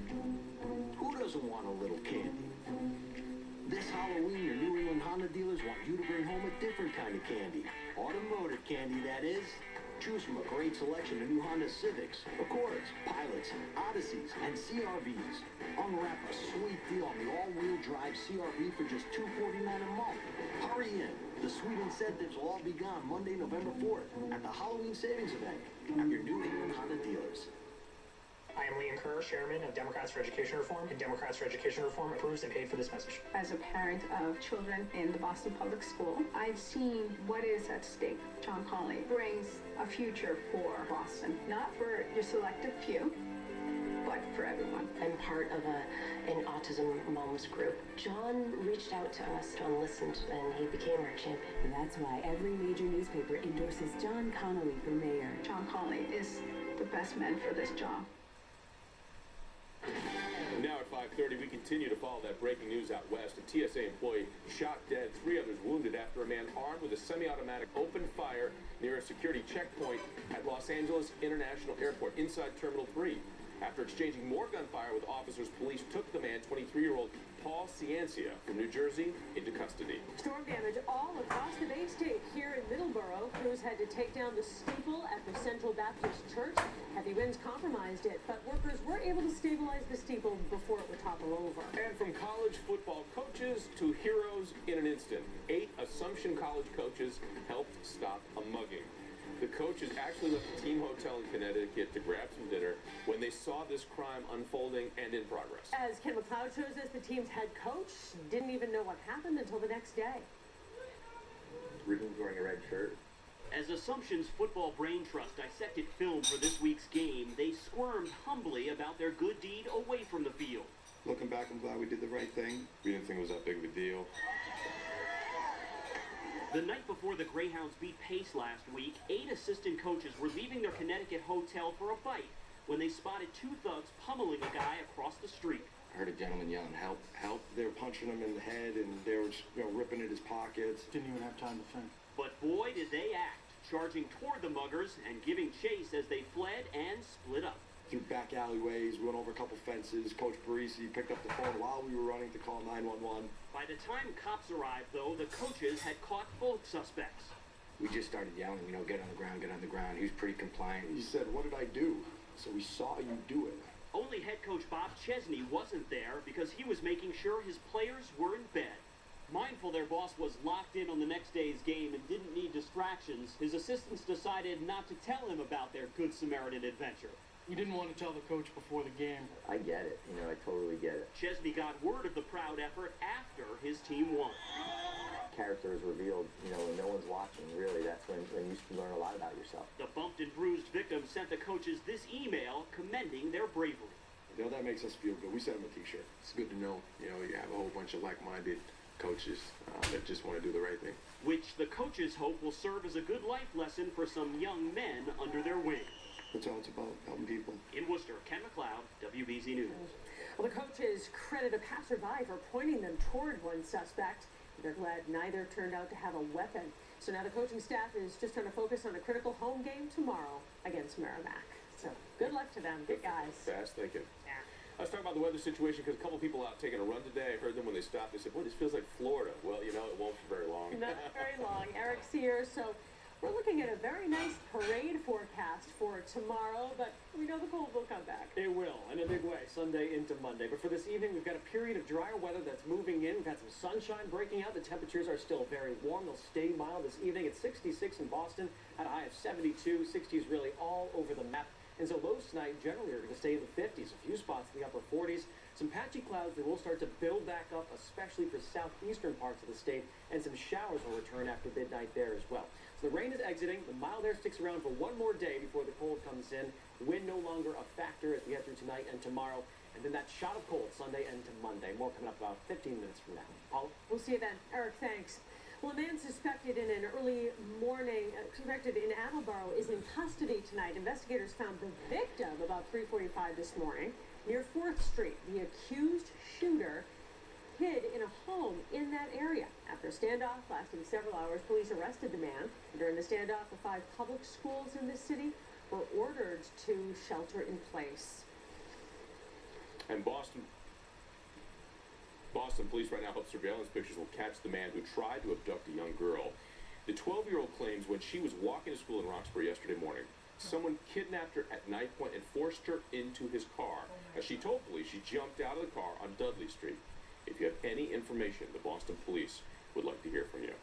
Who doesn't want a little candy? This Halloween, your New England Honda dealers want you to bring home a different kind of candy. Automotive candy, that is. Choose from a great selection of new Honda Civics, Accords, Pilots, Odysseys, and CRVs. Unwrap a sweet deal on the all-wheel drive CRV for just $249 a month. Hurry in. The sweet incentives will all be gone Monday, November 4th at the Halloween Savings Event at your New England Honda dealers. I am Liam Kerr, Chairman of Democrats for Education Reform, and Democrats for Education Reform approves and paid for this message. As a parent of children in the Boston Public School, I've seen what is at stake. John Connolly brings a future for Boston, not for your selected few, but for everyone. I'm part of an autism moms group. John reached out to us, John listened, and he became our champion. And that's why every major newspaper endorses John Connolly for mayor. John Connolly is the best man for this job. Now at 5:30, we continue to follow that breaking news out west. A TSA employee shot dead, 3 others wounded after a man armed with a semi-automatic opened fire near a security checkpoint at Los Angeles International Airport inside Terminal 3. After exchanging more gunfire with officers, police took the man, 23-year-old Paul Ciancia, from New Jersey, into custody. Storm damage all across the Bay State. Here in Middleborough, crews had to take down the steeple at the Central Baptist Church. Heavy winds compromised it, but workers were able to stabilize the steeple before it would topple over. And from college football coaches to heroes in an instant, 8 Assumption College coaches helped stop a mugging. The coaches actually left the team hotel in Connecticut to grab some dinner when they saw this crime unfolding and in progress. As Ken McLeod shows us, the team's head coach didn't even know what happened until the next day. Who's wearing a red shirt? As Assumption's football brain trust dissected film for this week's game, they squirmed humbly about their good deed away from the field. Looking back, I'm glad we did the right thing. We didn't think it was that big of a deal. The night before the Greyhounds beat Pace last week, 8 assistant coaches were leaving their Connecticut hotel for a bite when they spotted 2 thugs pummeling a guy across the street. I heard a gentleman yelling, "Help, help." They were punching him in the head and they were ripping at his pockets. Didn't even have time to think. But boy, did they act, charging toward the muggers and giving chase as they fled and split up. Through back alleyways, we went over a couple fences. Coach Parisi picked up the phone while we were running to call 911. By the time cops arrived, though, the coaches had caught both suspects. We just started yelling, get on the ground, get on the ground. He was pretty compliant. He said, "What did I do?" So we saw you do it. Only head coach Bob Chesney wasn't there because he was making sure his players were in bed. Mindful their boss was locked in on the next day's game and didn't need distractions, his assistants decided not to tell him about their Good Samaritan adventure. We didn't want to tell the coach before the game. I get it. I totally get it. Chesney got word of the proud effort after his team won. Character is revealed, when no one's watching, really. That's when you learn a lot about yourself. The bumped and bruised victim sent the coaches this email commending their bravery. That makes us feel good. We sent them a t-shirt. It's good to know, you have a whole bunch of like-minded coaches that just want to do the right thing. Which the coaches hope will serve as a good life lesson for some young men under their wing. That's all it's about, helping people. In Worcester, Ken McLeod, WBZ News. Well, the coaches credit a passerby for pointing them toward one suspect. They're glad neither turned out to have a weapon. So now the coaching staff is just trying to focus on a critical home game tomorrow against Merrimack. So good luck to them. Good guys. Fast thinking. Yeah. Let's talk about the weather situation because a couple people out taking a run today. I heard them when they stopped. They said, boy, this feels like Florida. Well, you know, it won't for very long. Not very long. Eric's here. So we're looking at a very nice parade forecast for tomorrow, but we know the cold will come back. It will, in a big way, Sunday into Monday. But for this evening, we've got a period of drier weather that's moving in. We've had some sunshine breaking out. The temperatures are still very warm. They'll stay mild this evening. It's 66 in Boston, at a high of 72. 60s really all over the map. And so lows tonight generally are going to stay in the 50s. A few spots in the upper 40s. Some patchy clouds that will start to build back up, especially for southeastern parts of the state. And some showers will return after midnight there as well. So the rain is exiting. The mild air sticks around for one more day before the cold comes in. Wind no longer a factor as we head through tonight and tomorrow. And then that shot of cold Sunday and to Monday. More coming up about 15 minutes from now. Paula? We'll see you then. Eric, thanks. Well, a man suspected in an early morning, suspected in Attleboro, is in custody tonight. Investigators found the victim about 3:45 this morning near 4th Street. The accused shooter hid in a home in that area. After a standoff lasting several hours, police arrested the man. During the standoff, the 5 public schools in the city were ordered to shelter in place. And Boston police right now hope surveillance pictures will catch the man who tried to abduct a young girl. The 12-year-old claims when she was walking to school in Roxbury yesterday morning, someone kidnapped her at knife point and forced her into his car. As she told police, she jumped out of the car on Dudley Street. If you have any information, the Boston police would like to hear from you.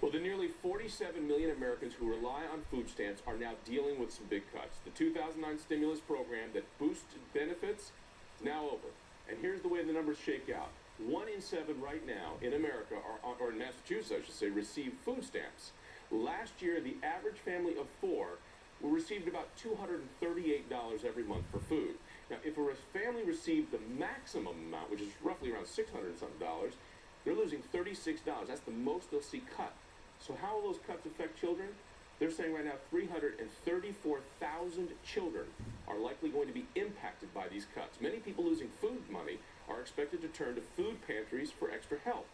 Well, the nearly 47 million Americans who rely on food stamps are now dealing with some big cuts. The 2009 stimulus program that boosted benefits is now over. And here's the way the numbers shake out. 1 in 7 right now in America, or in Massachusetts, I should say, receive food stamps. Last year, the average family of 4 received about $238 every month for food. Now, if a family received the maximum amount, which is roughly around $600 and something dollars, they're losing $36. That's the most they'll see cut. So how will those cuts affect children? They're saying right now 334,000 children are likely going to be impacted by these cuts. Many people losing food money are expected to turn to food pantries for extra help.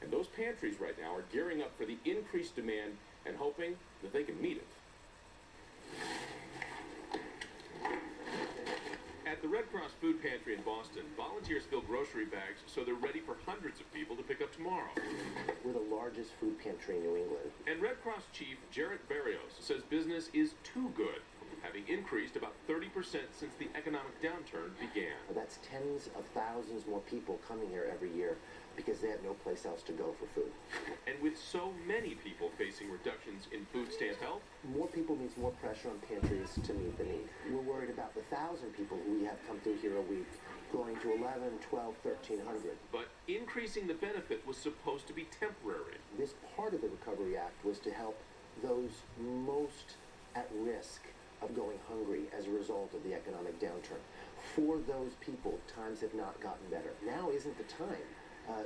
And those pantries right now are gearing up for the increased demand and hoping that they can meet it. At the Red Cross Food Pantry in Boston, volunteers fill grocery bags so they're ready for hundreds of people to pick up tomorrow. We're the largest food pantry in New England. And Red Cross Chief Jarrett Barrios says business is too good, having increased about 30% since the economic downturn began. That's tens of thousands more people coming here every year because they have no place else to go for food. And with so many people facing reductions in food stamp help, more people means more pressure on pantries to meet the need. We're worried about the 1,000 people who we have come through here a week, going to 11, 12, 1,300. But increasing the benefit was supposed to be temporary. This part of the Recovery Act was to help those most at risk of going hungry as a result of the economic downturn. For those people, times have not gotten better. Now isn't the time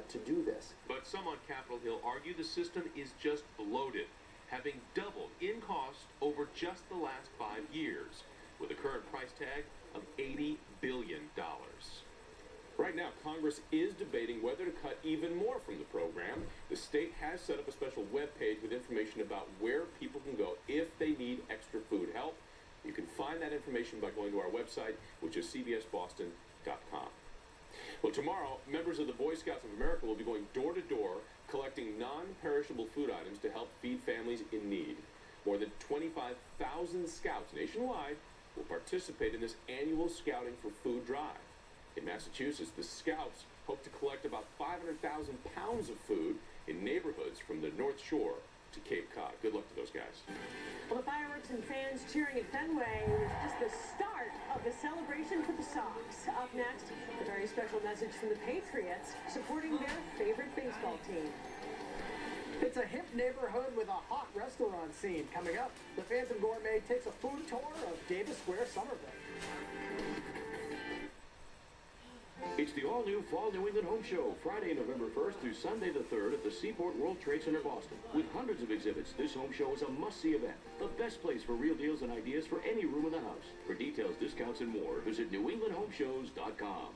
to do this. But some on Capitol Hill argue the system is just bloated, having doubled in cost over just the last 5 years, with a current price tag of $80 billion. Right now, Congress is debating whether to cut even more from the program. The state has set up a special web page with information about where people can go if they need extra food help. You can find that information by going to our website, which is cbsboston.com. Well, tomorrow, members of the Boy Scouts of America will be going door to door collecting non-perishable food items to help feed families in need. More than 25,000 scouts nationwide will participate in this annual Scouting for Food drive. In Massachusetts, the scouts hope to collect about 500,000 pounds of food in neighborhoods from the North Shore to Cape Cod. Good luck to those guys. Well, the fireworks and fans cheering at Fenway was just the start of the celebration for the Sox. Up next, a very special message from the Patriots supporting their favorite baseball team. It's a hip neighborhood with a hot restaurant scene. Coming up, the Phantom Gourmet takes a food tour of Davis Square, Somerville. It's the all-new Fall New England Home Show, Friday, November 1st through Sunday the 3rd at the Seaport World Trade Center, Boston. With hundreds of exhibits, this home show is a must-see event. The best place for real deals and ideas for any room in the house. For details, discounts, and more, visit NewEnglandHomeShows.com.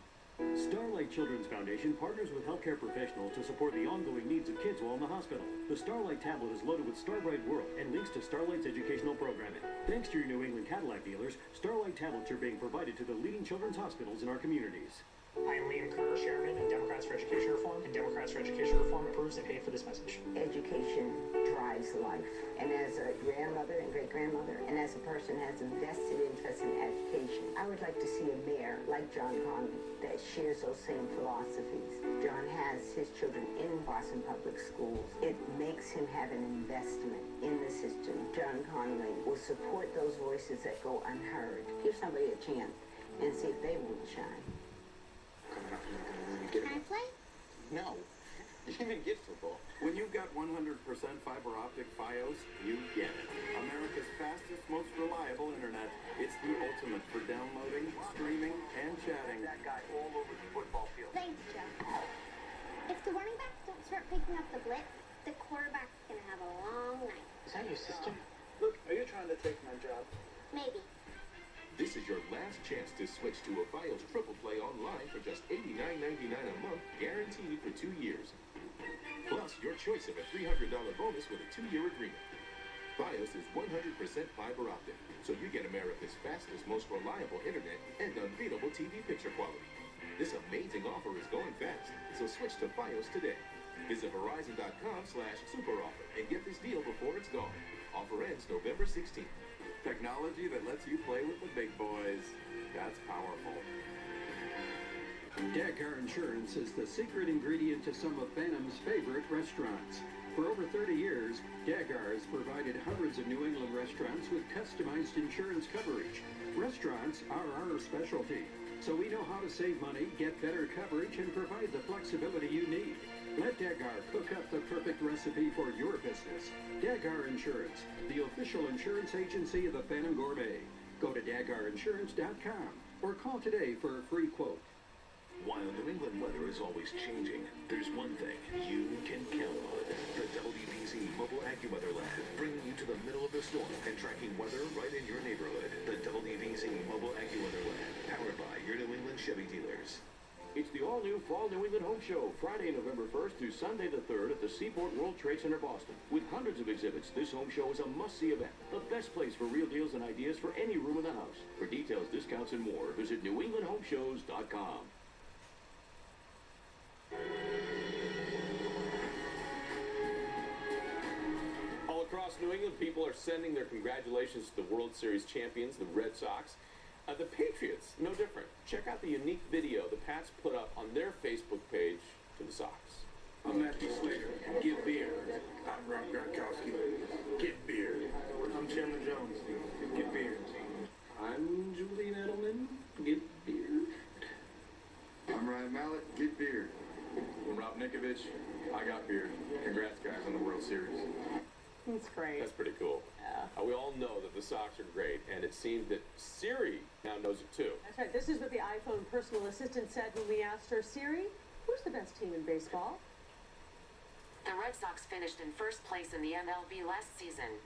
Starlight Children's Foundation partners with healthcare professionals to support the ongoing needs of kids while in the hospital. The Starlight tablet is loaded with Starbright World and links to Starlight's educational programming. Thanks to your New England Cadillac dealers, Starlight tablets are being provided to the leading children's hospitals in our communities. I am Liam Kerr, Chairman of Democrats for Education Reform, and Democrats for Education Reform approves and paid for this message. Education drives life. And as a grandmother and great-grandmother, and as a person who has a vested interest in education, I would like to see a mayor like John Connolly that shares those same philosophies. John has his children in Boston Public Schools. It makes him have an investment in the system. John Connolly will support those voices that go unheard. Give somebody a chance and see if they won't shine. Can I play? No. You didn't get football. When you've got 100% fiber optic Fios, you get it. America's fastest, most reliable internet. It's the ultimate for downloading, streaming, and chatting. That guy all over the football field. Thanks, Joe. If the running backs don't start picking up the blitz, the quarterback's gonna have a long night. Is that your sister? Look, are you trying to take my job? Maybe. This is your last chance to switch to a Fios Triple Play online for just $89.99 a month, guaranteed for 2 years. Plus, your choice of a $300 bonus with a 2-year agreement. Fios is 100% fiber optic, so you get America's fastest, most reliable internet and unbeatable TV picture quality. This amazing offer is going fast, so switch to Fios today. Visit Verizon.com/superoffer and get this deal before it's gone. Offer ends November 16th. Technology that lets you play with the big boys. That's powerful. Daggar Insurance is the secret ingredient to some of Phantom's favorite restaurants. For over 30 years, Daggar has provided hundreds of New England restaurants with customized insurance coverage. Restaurants are our specialty, so we know how to save money, get better coverage, and provide the flexibility you need. Let Daggar cook up the perfect recipe for your business. Daggar Insurance, the official insurance agency of the Phantom Gourmet. Go to daggarinsurance.com or call today for a free quote. While New England weather is always changing, there's one thing you can count on. The WBZ Mobile AccuWeather Lab, bringing you to the middle of the storm and tracking weather right in your neighborhood. The WBZ Mobile AccuWeather Lab, powered by your New England Chevy dealers. It's the all-new Fall New England Home Show, Friday, November 1st through Sunday the 3rd at the Seaport World Trade Center, Boston. With hundreds of exhibits, this home show is a must-see event. The best place for real deals and ideas for any room in the house. For details, discounts, and more, visit NewEnglandHomeShows.com. All across New England, people are sending their congratulations to the World Series champions, the Red Sox. The Patriots, no different. Check out the unique video the Pats put up on their Facebook page to the Sox. I'm Matthew Slater. Get beer. I'm Rob Gronkowski. Get beer. I'm Chandler Jones. Get beer. I'm Julian Edelman. Get beer. I'm Ryan Mallett. Get beer. I'm Rob Nikovich. I got beer. Congrats, guys, on the World Series. That's great. That's pretty cool. Yeah. We all know that the Sox are great, and it seems that Siri now knows it too. That's right. This is what the iPhone personal assistant said when we asked her, Siri, who's the best team in baseball? The Red Sox finished in first place in the MLB last season.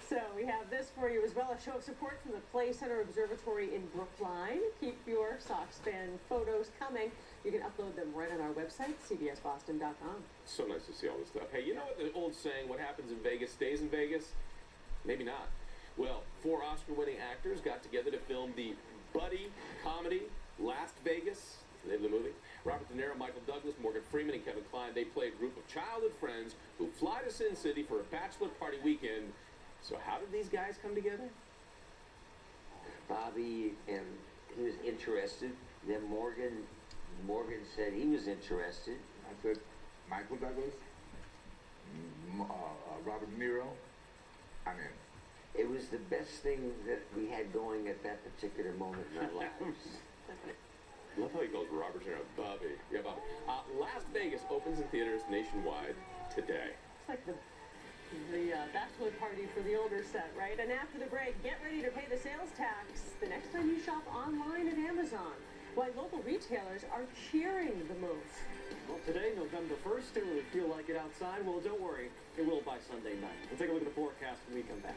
So we have this for you as well, a show of support from the Play Center Observatory in Brookline. Keep your Sox fan photos coming. You can upload them right on our website, cbsboston.com. So nice to see all this stuff. Hey, you know what the old saying, what happens in Vegas stays in Vegas? Maybe not. Well, 4 Oscar-winning actors got together to film the buddy comedy Last Vegas, the name of the movie. Robert De Niro, Michael Douglas, Morgan Freeman, and Kevin Kline, they play a group of childhood friends who fly to Sin City for a bachelor party weekend. So how did these guys come together? Bobby, and he was interested. Then Morgan said he was interested. I said, Michael Douglas, Robert De Niro, I'm in. It was the best thing that we had going at that particular moment in our lives. I love how he calls Robert De Niro Bobby. Yeah, Bobby. Las Vegas opens in theaters nationwide today. It's like the bachelor party for the older set, right? And after the break, get ready to pay the sales tax the next time you shop online at Amazon. Why local retailers are cheering the move. Well, today, November 1st, it will feel like it outside. Well, don't worry, it will by Sunday night. We'll take a look at the forecast when we come back.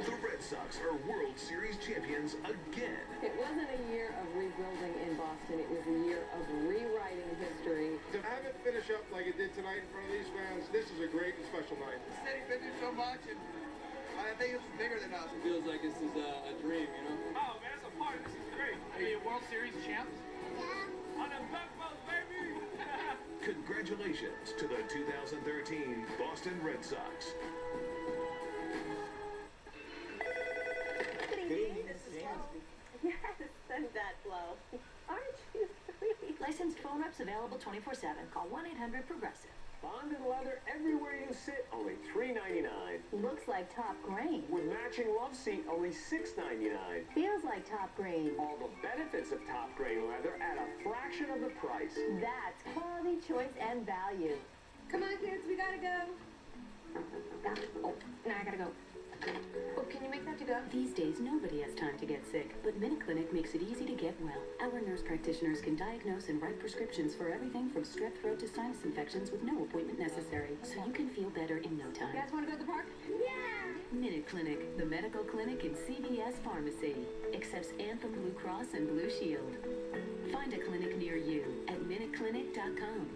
The Red Sox are World Series champions again. It wasn't a year of rebuilding in Boston. It was a year of rewriting history. To have it finish up like it did tonight in front of these fans, this is a great and special night. The city's been through so much, and I think it's bigger than us. It feels like this is a dream, you know? Oh, man, it's a party. This is great. Are you World Series champs? Yeah. On the Buffalo, baby! Congratulations to the 2013 Boston Red Sox. Yes, send that flow. Aren't you sweet? Licensed phone reps available 24/7. Call 1-800-PROGRESSIve. Bonded leather everywhere you sit, only $3.99. Looks like top grain. With matching love seat, only $6.99. Feels like top grain. All the benefits of top grain leather at a fraction of the price. That's quality, choice, and value. Come on, kids, we gotta go. Oh, now I gotta go. Oh, can you make that to go? These days, nobody has time to get sick, but MinuteClinic makes it easy to get well. Our nurse practitioners can diagnose and write prescriptions for everything from strep throat to sinus infections with no appointment necessary, so you can feel better in no time. You guys want to go to the park? Yeah! MinuteClinic, the medical clinic in CVS Pharmacy. Accepts Anthem Blue Cross and Blue Shield. Find a clinic near you at MinuteClinic.com.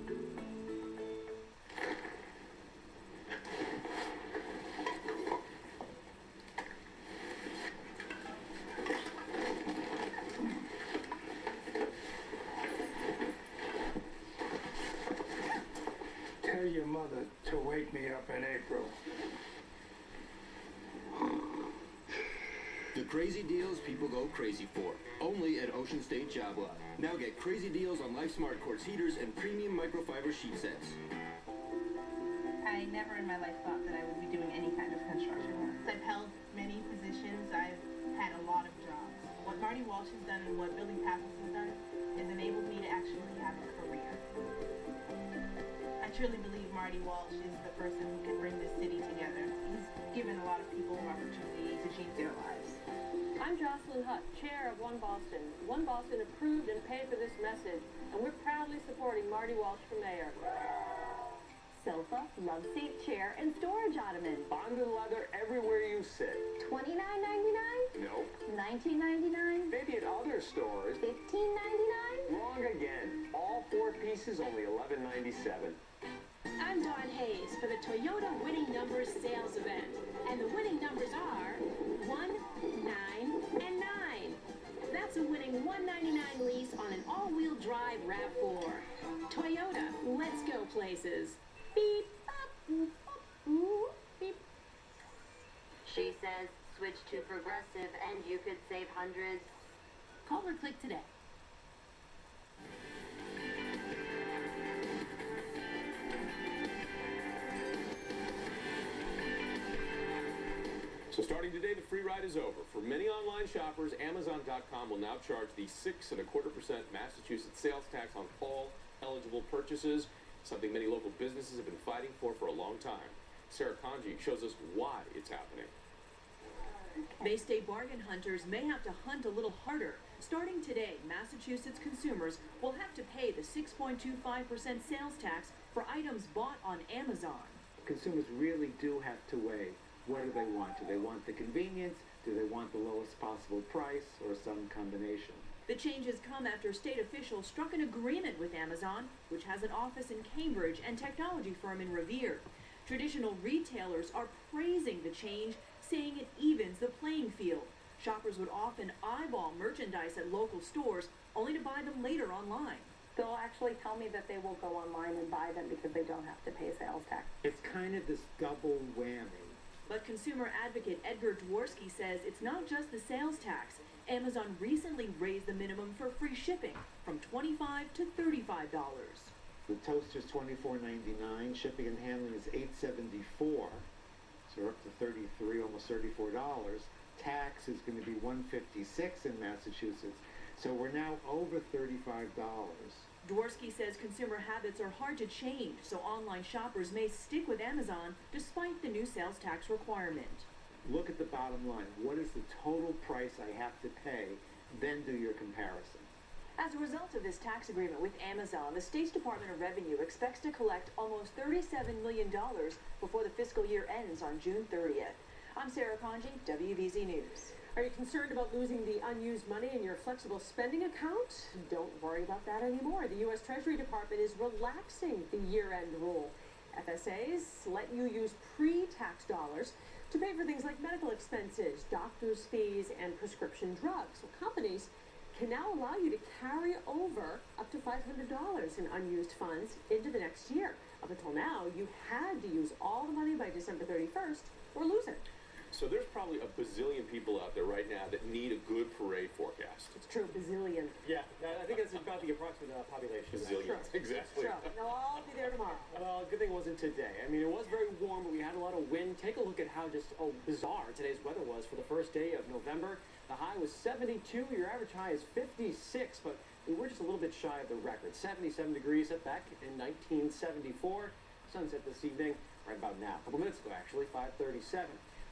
Tell your mother to wake me up in April. The crazy deals people go crazy for. Only at Ocean State Job Lot. Now get crazy deals on LifeSmart quartz heaters and premium microfiber sheet sets. I never in my life thought that I would be doing any kind of construction work. I've held many positions. I've had a lot of jobs. What Marty Walsh has done and what Billy Pappas has done has enabled me to actually have a career. I truly believe Marty Walsh is the person who can bring this city together. He's given a lot of people an opportunity to change their lives. I'm Jocelyn Hutt, chair of One Boston. One Boston approved and paid for this message, and we're proudly supporting Marty Walsh for mayor. Sofa, love seat, chair, and storage ottoman. Bonded leather everywhere you sit. $29.99? Nope. $19.99? Maybe at other stores. $15.99? Wrong again. All 4 pieces, only $11.97. I'm Dawn Hayes for the Toyota Winning Numbers sales event. And the winning numbers are 1, 9, and 9. That's a winning $199 lease on an all-wheel drive RAV4. Toyota, let's go places. Beep, up, boop, up, boop, beep. She says, switch to Progressive and you could save hundreds. Call or click today. So starting today, the free ride is over. For many online shoppers, Amazon.com will now charge the 6.25% Massachusetts sales tax on all eligible purchases, something many local businesses have been fighting for a long time. Sarah Kanji shows us why it's happening. They say bargain hunters may have to hunt a little harder. Starting today, Massachusetts consumers will have to pay the 6.25% sales tax for items bought on Amazon. Consumers really do have to weigh, what do they want? Do they want the convenience? Do they want the lowest possible price, or some combination? The changes come after state officials struck an agreement with Amazon, which has an office in Cambridge and technology firm in Revere. Traditional retailers are praising the change, saying it evens the playing field. Shoppers would often eyeball merchandise at local stores, only to buy them later online. They'll actually tell me that they will go online and buy them because they don't have to pay sales tax. It's kind of this double whammy. But consumer advocate Edgar Dworsky says it's not just the sales tax. Amazon recently raised the minimum for free shipping from $25 to $35. The toaster's $24.99, shipping and handling is $8.74, so we're up to $33, almost $34. Tax is going to be $156 in Massachusetts. So we're now over $35. Dworsky says consumer habits are hard to change, so online shoppers may stick with Amazon despite the new sales tax requirement. Look at the bottom line. What is the total price I have to pay? Then do your comparison. As a result of this tax agreement with Amazon, the state's Department of Revenue expects to collect almost $37 million before the fiscal year ends on June 30th. I'm Sarah Conji, WBZ News. Are you concerned about losing the unused money in your flexible spending account? Don't worry about that anymore. The U.S. Treasury Department is relaxing the year-end rule. FSAs let you use pre-tax dollars to pay for things like medical expenses, doctor's fees, and prescription drugs. So companies can now allow you to carry over up to $500 in unused funds into the next year. Up until now, you had to use all the money by December 31st or lose it. So there's probably a bazillion people out there right now that need a good parade forecast. It's true, bazillion. Yeah, I think that's about the approximate population. Bazillions, exactly. True. They'll all be there tomorrow. Well, good thing it wasn't today. I mean, it was very warm, but we had a lot of wind. Take a look at how just bizarre today's weather was for the first day of November. The high was 72. Your average high is 56, but we were just a little bit shy of the record. 77 degrees set back in 1974. Sunset this evening, right about now. A couple minutes ago, actually, 5:37.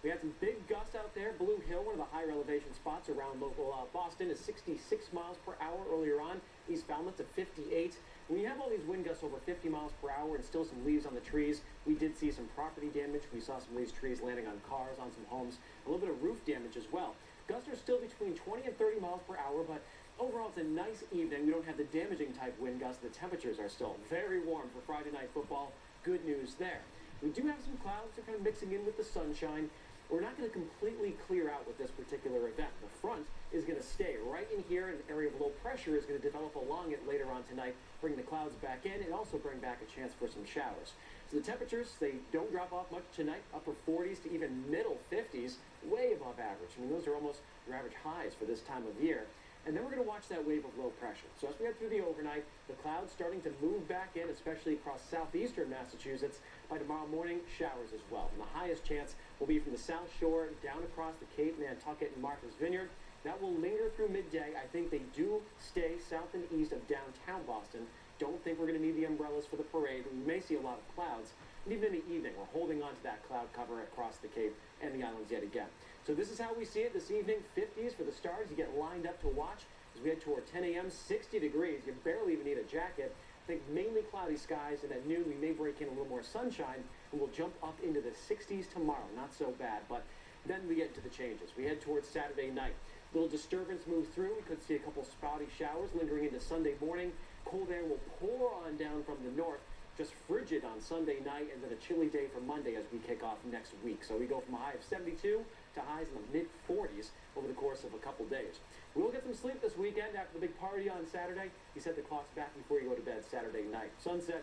We had some big gusts out there. Blue Hill, one of the higher elevation spots around local Boston, is 66 miles per hour earlier on. East Falmouth to 58. When you have all these wind gusts over 50 miles per hour and still some leaves on the trees, we did see some property damage. We saw some of these trees landing on cars, on some homes, a little bit of roof damage as well. Gusts are still between 20 and 30 miles per hour, but overall it's a nice evening. We don't have the damaging type wind gusts. The temperatures are still very warm for Friday night football. Good news there. We do have some clouds that are kind of mixing in with the sunshine. We're not going to completely clear out with this particular event. The front is going to stay right in here. An area of low pressure is going to develop along it later on tonight, bring the clouds back in, and also bring back a chance for some showers. So the temperatures, they don't drop off much tonight, upper 40s to even middle 50s, way above average. I mean, those are almost your average highs for this time of year. And then we're going to watch that wave of low pressure. So as we head through the overnight, the clouds starting to move back in, especially across southeastern Massachusetts. By tomorrow morning, showers as well. And the highest chance will be from the South Shore down across the Cape, Nantucket, and Martha's Vineyard. That will linger through midday. I think they do stay south and east of downtown Boston. Don't think we're going to need the umbrellas for the parade. We may see a lot of clouds. And even in the evening, we're holding on to that cloud cover across the Cape and the islands yet again. So this is how we see it this evening. 50s for the stars. You get lined up to watch as we head toward 10 a.m., 60 degrees. You barely even need a jacket. I think mainly cloudy skies, and at noon we may break in a little more sunshine, and we'll jump up into the 60s tomorrow. Not so bad, but then we get into the changes. We head towards Saturday night. Little disturbance moves through. We could see a couple spotty showers lingering into Sunday morning. Cold air will pour on down from the north. Just frigid on Sunday night, and then a chilly day for Monday as we kick off next week. So we go from a high of 72 to highs in the mid-40s over the course of a couple days. We'll get some sleep this weekend after the big party on Saturday. You set the clocks back before you go to bed Saturday night. Sunset,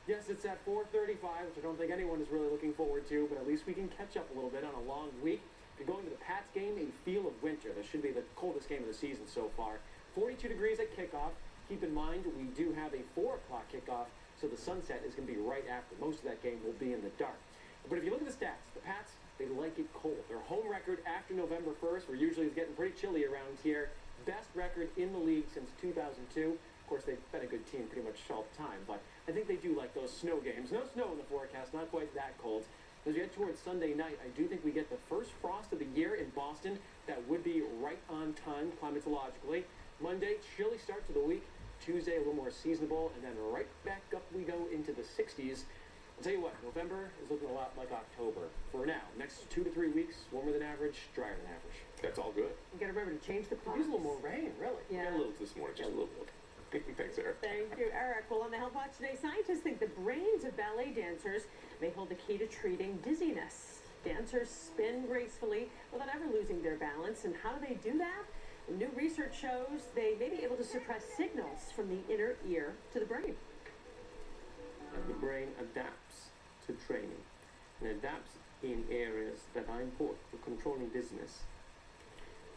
yes, it's at 4:35, which I don't think anyone is really looking forward to, but at least we can catch up a little bit on a long week. If you're going to the Pats game, a feel of winter. This should be the coldest game of the season so far. 42 degrees at kickoff. Keep in mind, we do have a 4 o'clock kickoff, so the sunset is going to be right after. Most of that game will be in the dark. But if you look at the stats, the Pats, they like it cold. Their home record after November 1st, where usually it's getting pretty chilly around here. Best record in the league since 2002. Of course, they've been a good team pretty much all the time, but I think they do like those snow games. No snow in the forecast, not quite that cold. As we head towards Sunday night, I do think we get the first frost of the year in Boston. That would be right on time climatologically. Monday, chilly start to the week. Tuesday, a little more seasonable, and then right back up we go into the 60s. I'll tell you what, November is looking a lot like October. For now, next 2 to 3 weeks, warmer than average, drier than average. That's all good. You got to remember to change the clocks. Use a little more rain, really. Yeah. A little this morning, just a little bit. Thanks, Eric. Thank you, Eric. Well, on the Health Watch today, scientists think the brains of ballet dancers may hold the key to treating dizziness. Dancers spin gracefully without ever losing their balance. And how do they do that? New research shows they may be able to suppress signals from the inner ear to the brain. And the brain adapts to training and adapts in areas that are important for controlling dizziness.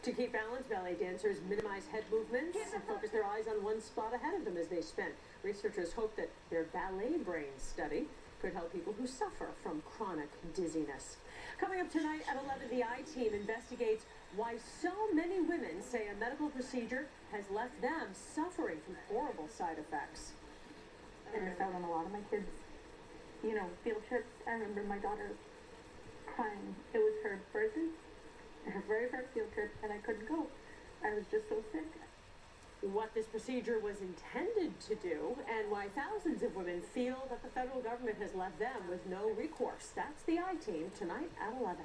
To keep balance, ballet dancers minimize head movements and focus their eyes on one spot ahead of them as they spin. Researchers hope that their ballet brain study could help people who suffer from chronic dizziness. Coming up tonight at 11, the I-Team investigates why so many women say a medical procedure has left them suffering from horrible side effects. I miss out on a lot of my kids, field trips. I remember my daughter crying. It was her birthday, her very first field trip, and I couldn't go. I was just so sick. What this procedure was intended to do, and why thousands of women feel that the federal government has left them with no recourse. That's the I-Team tonight at 11.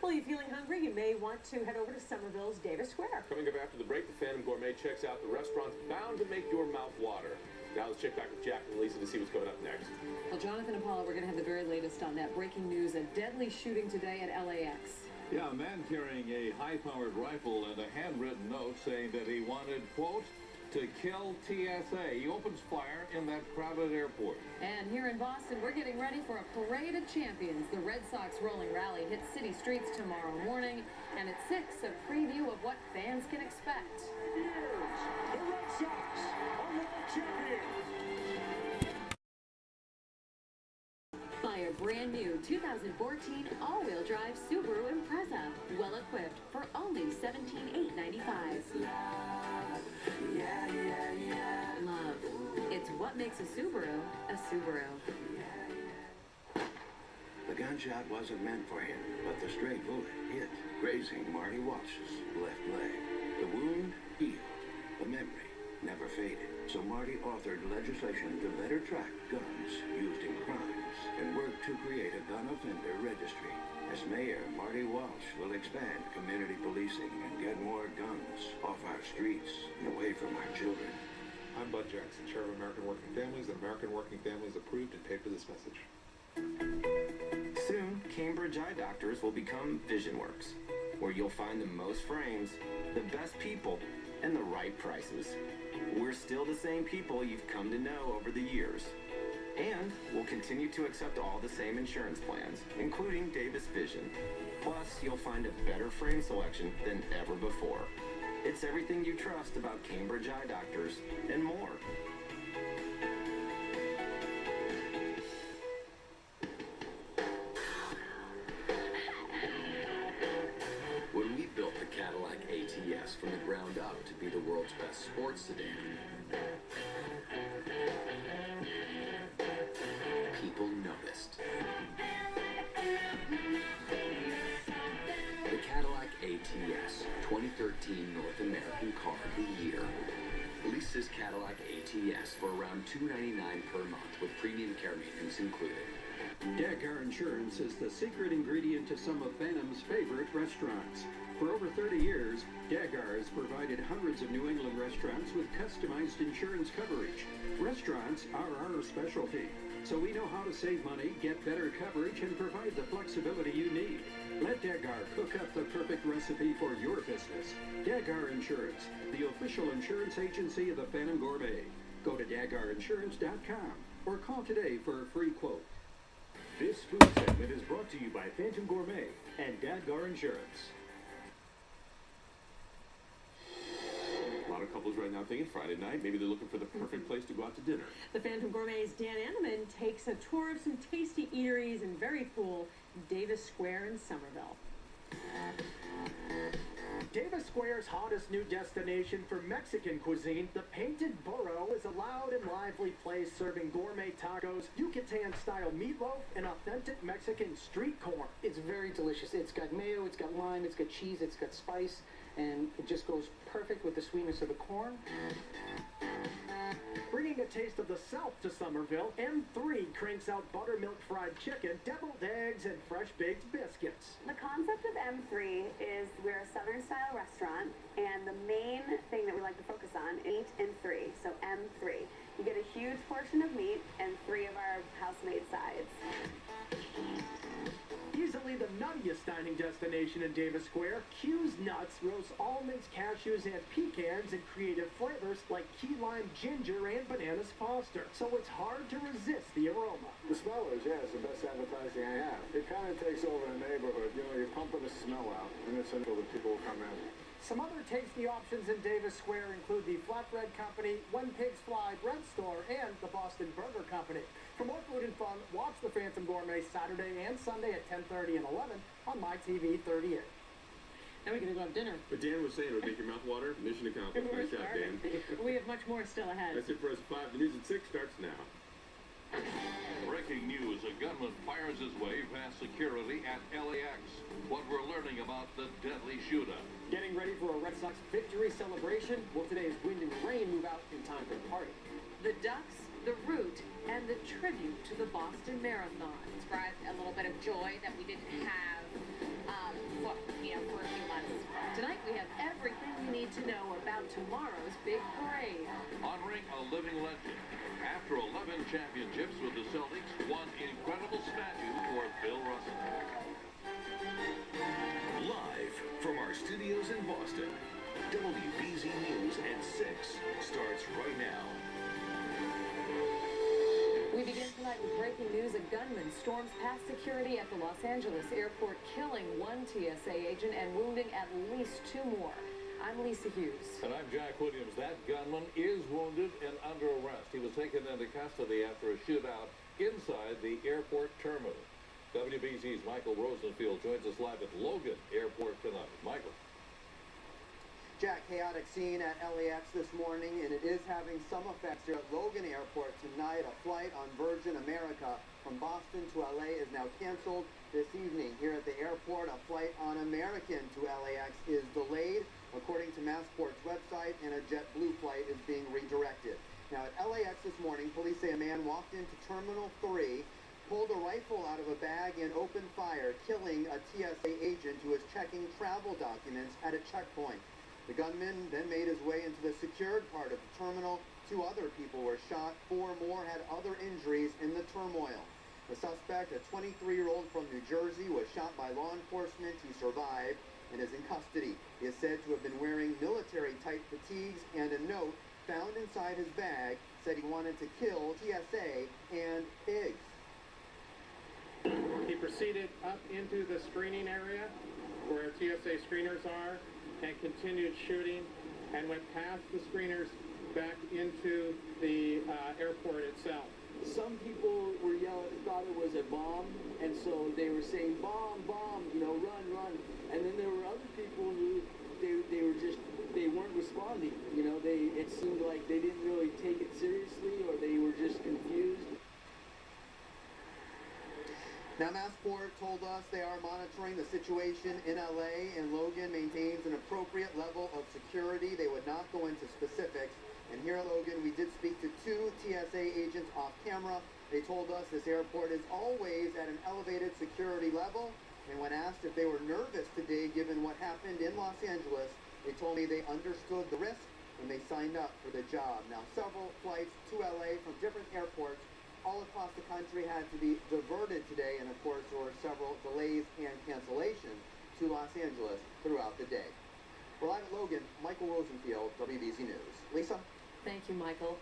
Well, you feeling hungry? You may want to head over to Somerville's Davis Square. Coming up after the break, the Phantom Gourmet checks out the restaurants bound to make your mouth water. Now let's check back with Jack and Lisa to see what's going up next. Well, Jonathan and Paula, we're going to have the very latest on that. Breaking news, a deadly shooting today at LAX. Yeah, a man carrying a high-powered rifle and a handwritten note saying that he wanted, quote, to kill TSA. He opens fire in that crowded airport. And here in Boston, we're getting ready for a parade of champions. The Red Sox rolling rally hits city streets tomorrow morning. And at 6, a preview of what fans can expect. Here's the Red Sox are world champions. Buy a brand new 2014 all-wheel drive Subaru Impreza. Well equipped for only $17,895. Love. It's what makes a Subaru a Subaru. The gunshot wasn't meant for him, but the stray bullet hit, grazing Marty Walsh's left leg. The wound healed. The memory never faded. So Marty authored legislation to better track guns used in crimes and worked to create a gun offender registry. As mayor, Marty Walsh will expand community policing and get more guns off our streets and away from our children. I'm Bud Jackson, Chair of American Working Families, and American Working Families approved and paid for this message. Soon, Cambridge Eye Doctors will become VisionWorks, where you'll find the most frames, the best people, and the right prices. We're still the same people you've come to know over the years. And we'll continue to accept all the same insurance plans, including Davis Vision. Plus, you'll find a better frame selection than ever before. It's everything you trust about Cambridge Eye Doctors and more. When we built the Cadillac ATS from the ground up to be the world's best sports sedan, people noticed. The Cadillac ATS, 2013 North American Car of the Year. Lease this Cadillac ATS for around $299 per month with premium care maintenance included. Daggar Insurance is the secret ingredient to some of Phantom's favorite restaurants. For over 30 years, Daggar has provided hundreds of New England restaurants with customized insurance coverage. Restaurants are our specialty, so we know how to save money, get better coverage, and provide the flexibility you need. Let Daggar cook up the perfect recipe for your business. Daggar Insurance, the official insurance agency of the Phantom Gourmet. Go to daggarinsurance.com or call today for a free quote. This food segment is brought to you by Phantom Gourmet and Daggar Insurance. A lot of couples right now thinking Friday night, maybe they're looking for the perfect place to go out to dinner. The Phantom Gourmet's Dan Anneman takes a tour of some tasty eateries and very cool Davis Square in Somerville. Davis Square's hottest new destination for Mexican cuisine, the Painted Burro, is a loud and lively place serving gourmet tacos, Yucatan-style meatloaf, and authentic Mexican street corn. It's very delicious. It's got mayo, it's got lime, it's got cheese, it's got spice, and it just goes perfect with the sweetness of the corn. Bringing a taste of the South to Somerville, M3 cranks out buttermilk fried chicken, deviled eggs, and fresh baked biscuits. The concept of M3 is we're a Southern-style restaurant, and the main thing that we like to focus on is meat and 3, so M3. You get a huge portion of meat and 3 of our house-made sides. Easily the nuttiest dining destination in Davis Square, Q's Nuts roasts almonds, cashews, and pecans in creative flavors like key lime ginger and bananas foster. So it's hard to resist the aroma. The smellers, yeah, it's the best advertising I have. It kind of takes over the neighborhood. You know, you're pumping the smell out, and it's until the people will come in. Some other tasty options in Davis Square include the Flatbread Company, When Pigs Fly Bread Store, and the Boston Burger Company. For more food and fun, watch the Phantom Gourmet Saturday and Sunday at 10:30 and 11 on MyTV 38. Then we can go have dinner. But Dan was saying it would make your mouth water. Mission accomplished. Nice job, Dan. We have much more still ahead. That's it for us at 5. The news at 6 starts now. Breaking news, a gunman fires his way past security at LAX. What we're learning about the deadly shootout. Getting ready for a Red Sox victory celebration? Will today's wind and rain move out in time for the party? The ducks, the route, and the tribute to the Boston Marathon. Brought a little bit of joy that we didn't have, for a few months. Tonight we have everything you need to know about tomorrow's big parade. Honoring a living legend. After 11 championships with the Celtics, one incredible statue for Bill Russell. Live from our studios in Boston, WBZ News at 6 starts right now. We begin tonight with breaking news. A gunman storms past security at the Los Angeles airport, killing one TSA agent and wounding at least 2 more. I'm Lisa Hughes. And I'm Jack Williams. That gunman is wounded and under arrest. He was taken into custody after a shootout inside the airport terminal. WBZ's Michael Rosenfield joins us live at Logan Airport tonight. Michael. Jack, chaotic scene at LAX this morning, and it is having some effects here at Logan Airport tonight. A flight on Virgin America from Boston to LA is now canceled this evening. Here at the airport, a flight on American to LAX is delayed, according to Massport's website, and a JetBlue flight is being redirected. Now at LAX this morning, police say a man walked into Terminal 3, pulled a rifle out of a bag and opened fire, killing a TSA agent who was checking travel documents at a checkpoint. The gunman then made his way into the secured part of the terminal. 2 other people were shot. 4 more had other injuries in the turmoil. The suspect, a 23-year-old from New Jersey, was shot by law enforcement. He survived and is in custody. He is said to have been wearing military-type fatigues, and a note found inside his bag said he wanted to kill TSA and pigs. He proceeded up into the screening area where TSA screeners are and continued shooting and went past the screeners back into the airport itself. Some people were yelling, thought it was a bomb, and so they were saying, bomb, bomb, run, run. And then there were other people who, they weren't responding. It seemed like they didn't really take it seriously, or they were just confused. Now, Massport told us they are monitoring the situation in LA, and Logan maintains an appropriate level of security. They would not go into specifics. And here at Logan, we did speak to 2 TSA agents off camera. They told us this airport is always at an elevated security level. And when asked if they were nervous today given what happened in Los Angeles, they told me they understood the risk and they signed up for the job. Now, several flights to LA from different airports all across the country had to be diverted today, and of course there were several delays and cancellations to Los Angeles throughout the day. We're live at Logan, Michael Rosenfield, WBZ News. Lisa? Thank you, Michael.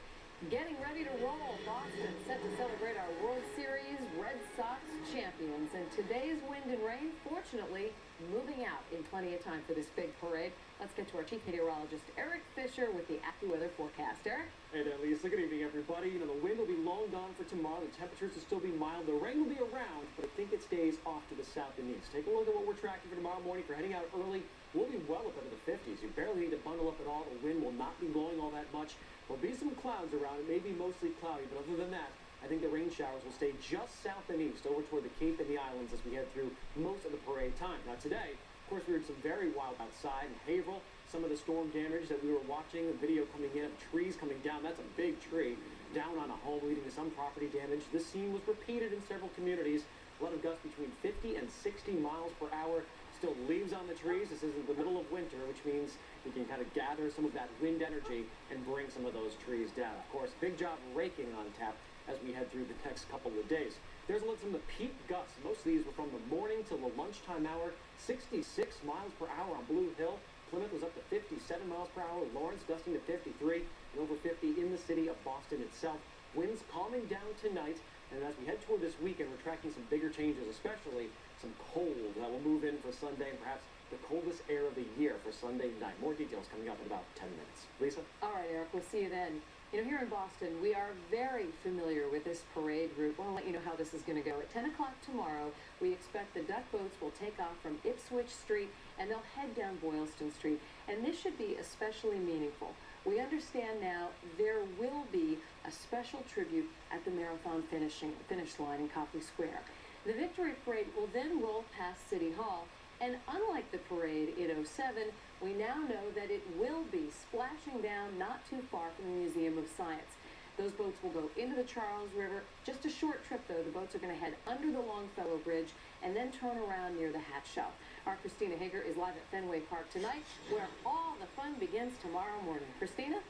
Getting ready to roll. Boston set to celebrate our World Series Red Sox champions. And today's wind and rain, fortunately, moving out in plenty of time for this big parade. Let's get to our chief meteorologist, Eric Fisher, with the AccuWeather forecast. Eric? Hey there, Lisa. Good evening, everybody. The wind will be long gone for tomorrow. The temperatures will still be mild. The rain will be around, but I think it stays off to the south and east. Take a look at what we're tracking for tomorrow morning. For heading out early, we'll be well up into the 50s. You barely need to bundle up at all. The wind will not be blowing all that much. There'll be some clouds around. It may be mostly cloudy, but other than that, I think the rain showers will stay just south and east, over toward the Cape and the islands as we head through most of the parade time. Now today, of course, we heard some very wild outside in Haverhill. Some of the storm damage that we were watching, the video coming in of trees coming down. That's a big tree down on a home, leading to some property damage. This scene was repeated in several communities. A lot of gusts between 50 and 60 miles per hour. Still leaves on the trees. This isn't the middle of winter, which means we can kind of gather some of that wind energy and bring some of those trees down. Of course, big job raking on tap as we head through the next couple of days. There's a look at some of the peak gusts. Most of these were from the morning till the lunchtime hour. 66 miles per hour on Blue Hill. Plymouth was up to 57 miles per hour. Lawrence gusting to 53 and over 50 in the city of Boston itself. Winds calming down tonight. And as we head toward this weekend, we're tracking some bigger changes, especially some cold that will move in for Sunday and perhaps the coldest air of the year for Sunday night. More details coming up in about 10 minutes. Lisa? All right, Eric, we'll see you then. You know, here in Boston, we are very familiar with this parade route. We'll let you know how this is going to go. At 10 o'clock tomorrow, we expect the duck boats will take off from Ipswich Street, and they'll head down Boylston Street. And this should be especially meaningful. We understand now there will be a special tribute at the marathon finish line in Copley Square. The Victory Parade will then roll past City Hall, and unlike the parade in '07, we now know that it will be splashing down not too far from the Museum of Science. Those boats will go into the Charles River. Just a short trip, though. The boats are going to head under the Longfellow Bridge and then turn around near the hat shop. Our Christina Hager is live at Fenway Park tonight, where all the fun begins tomorrow morning. Christina?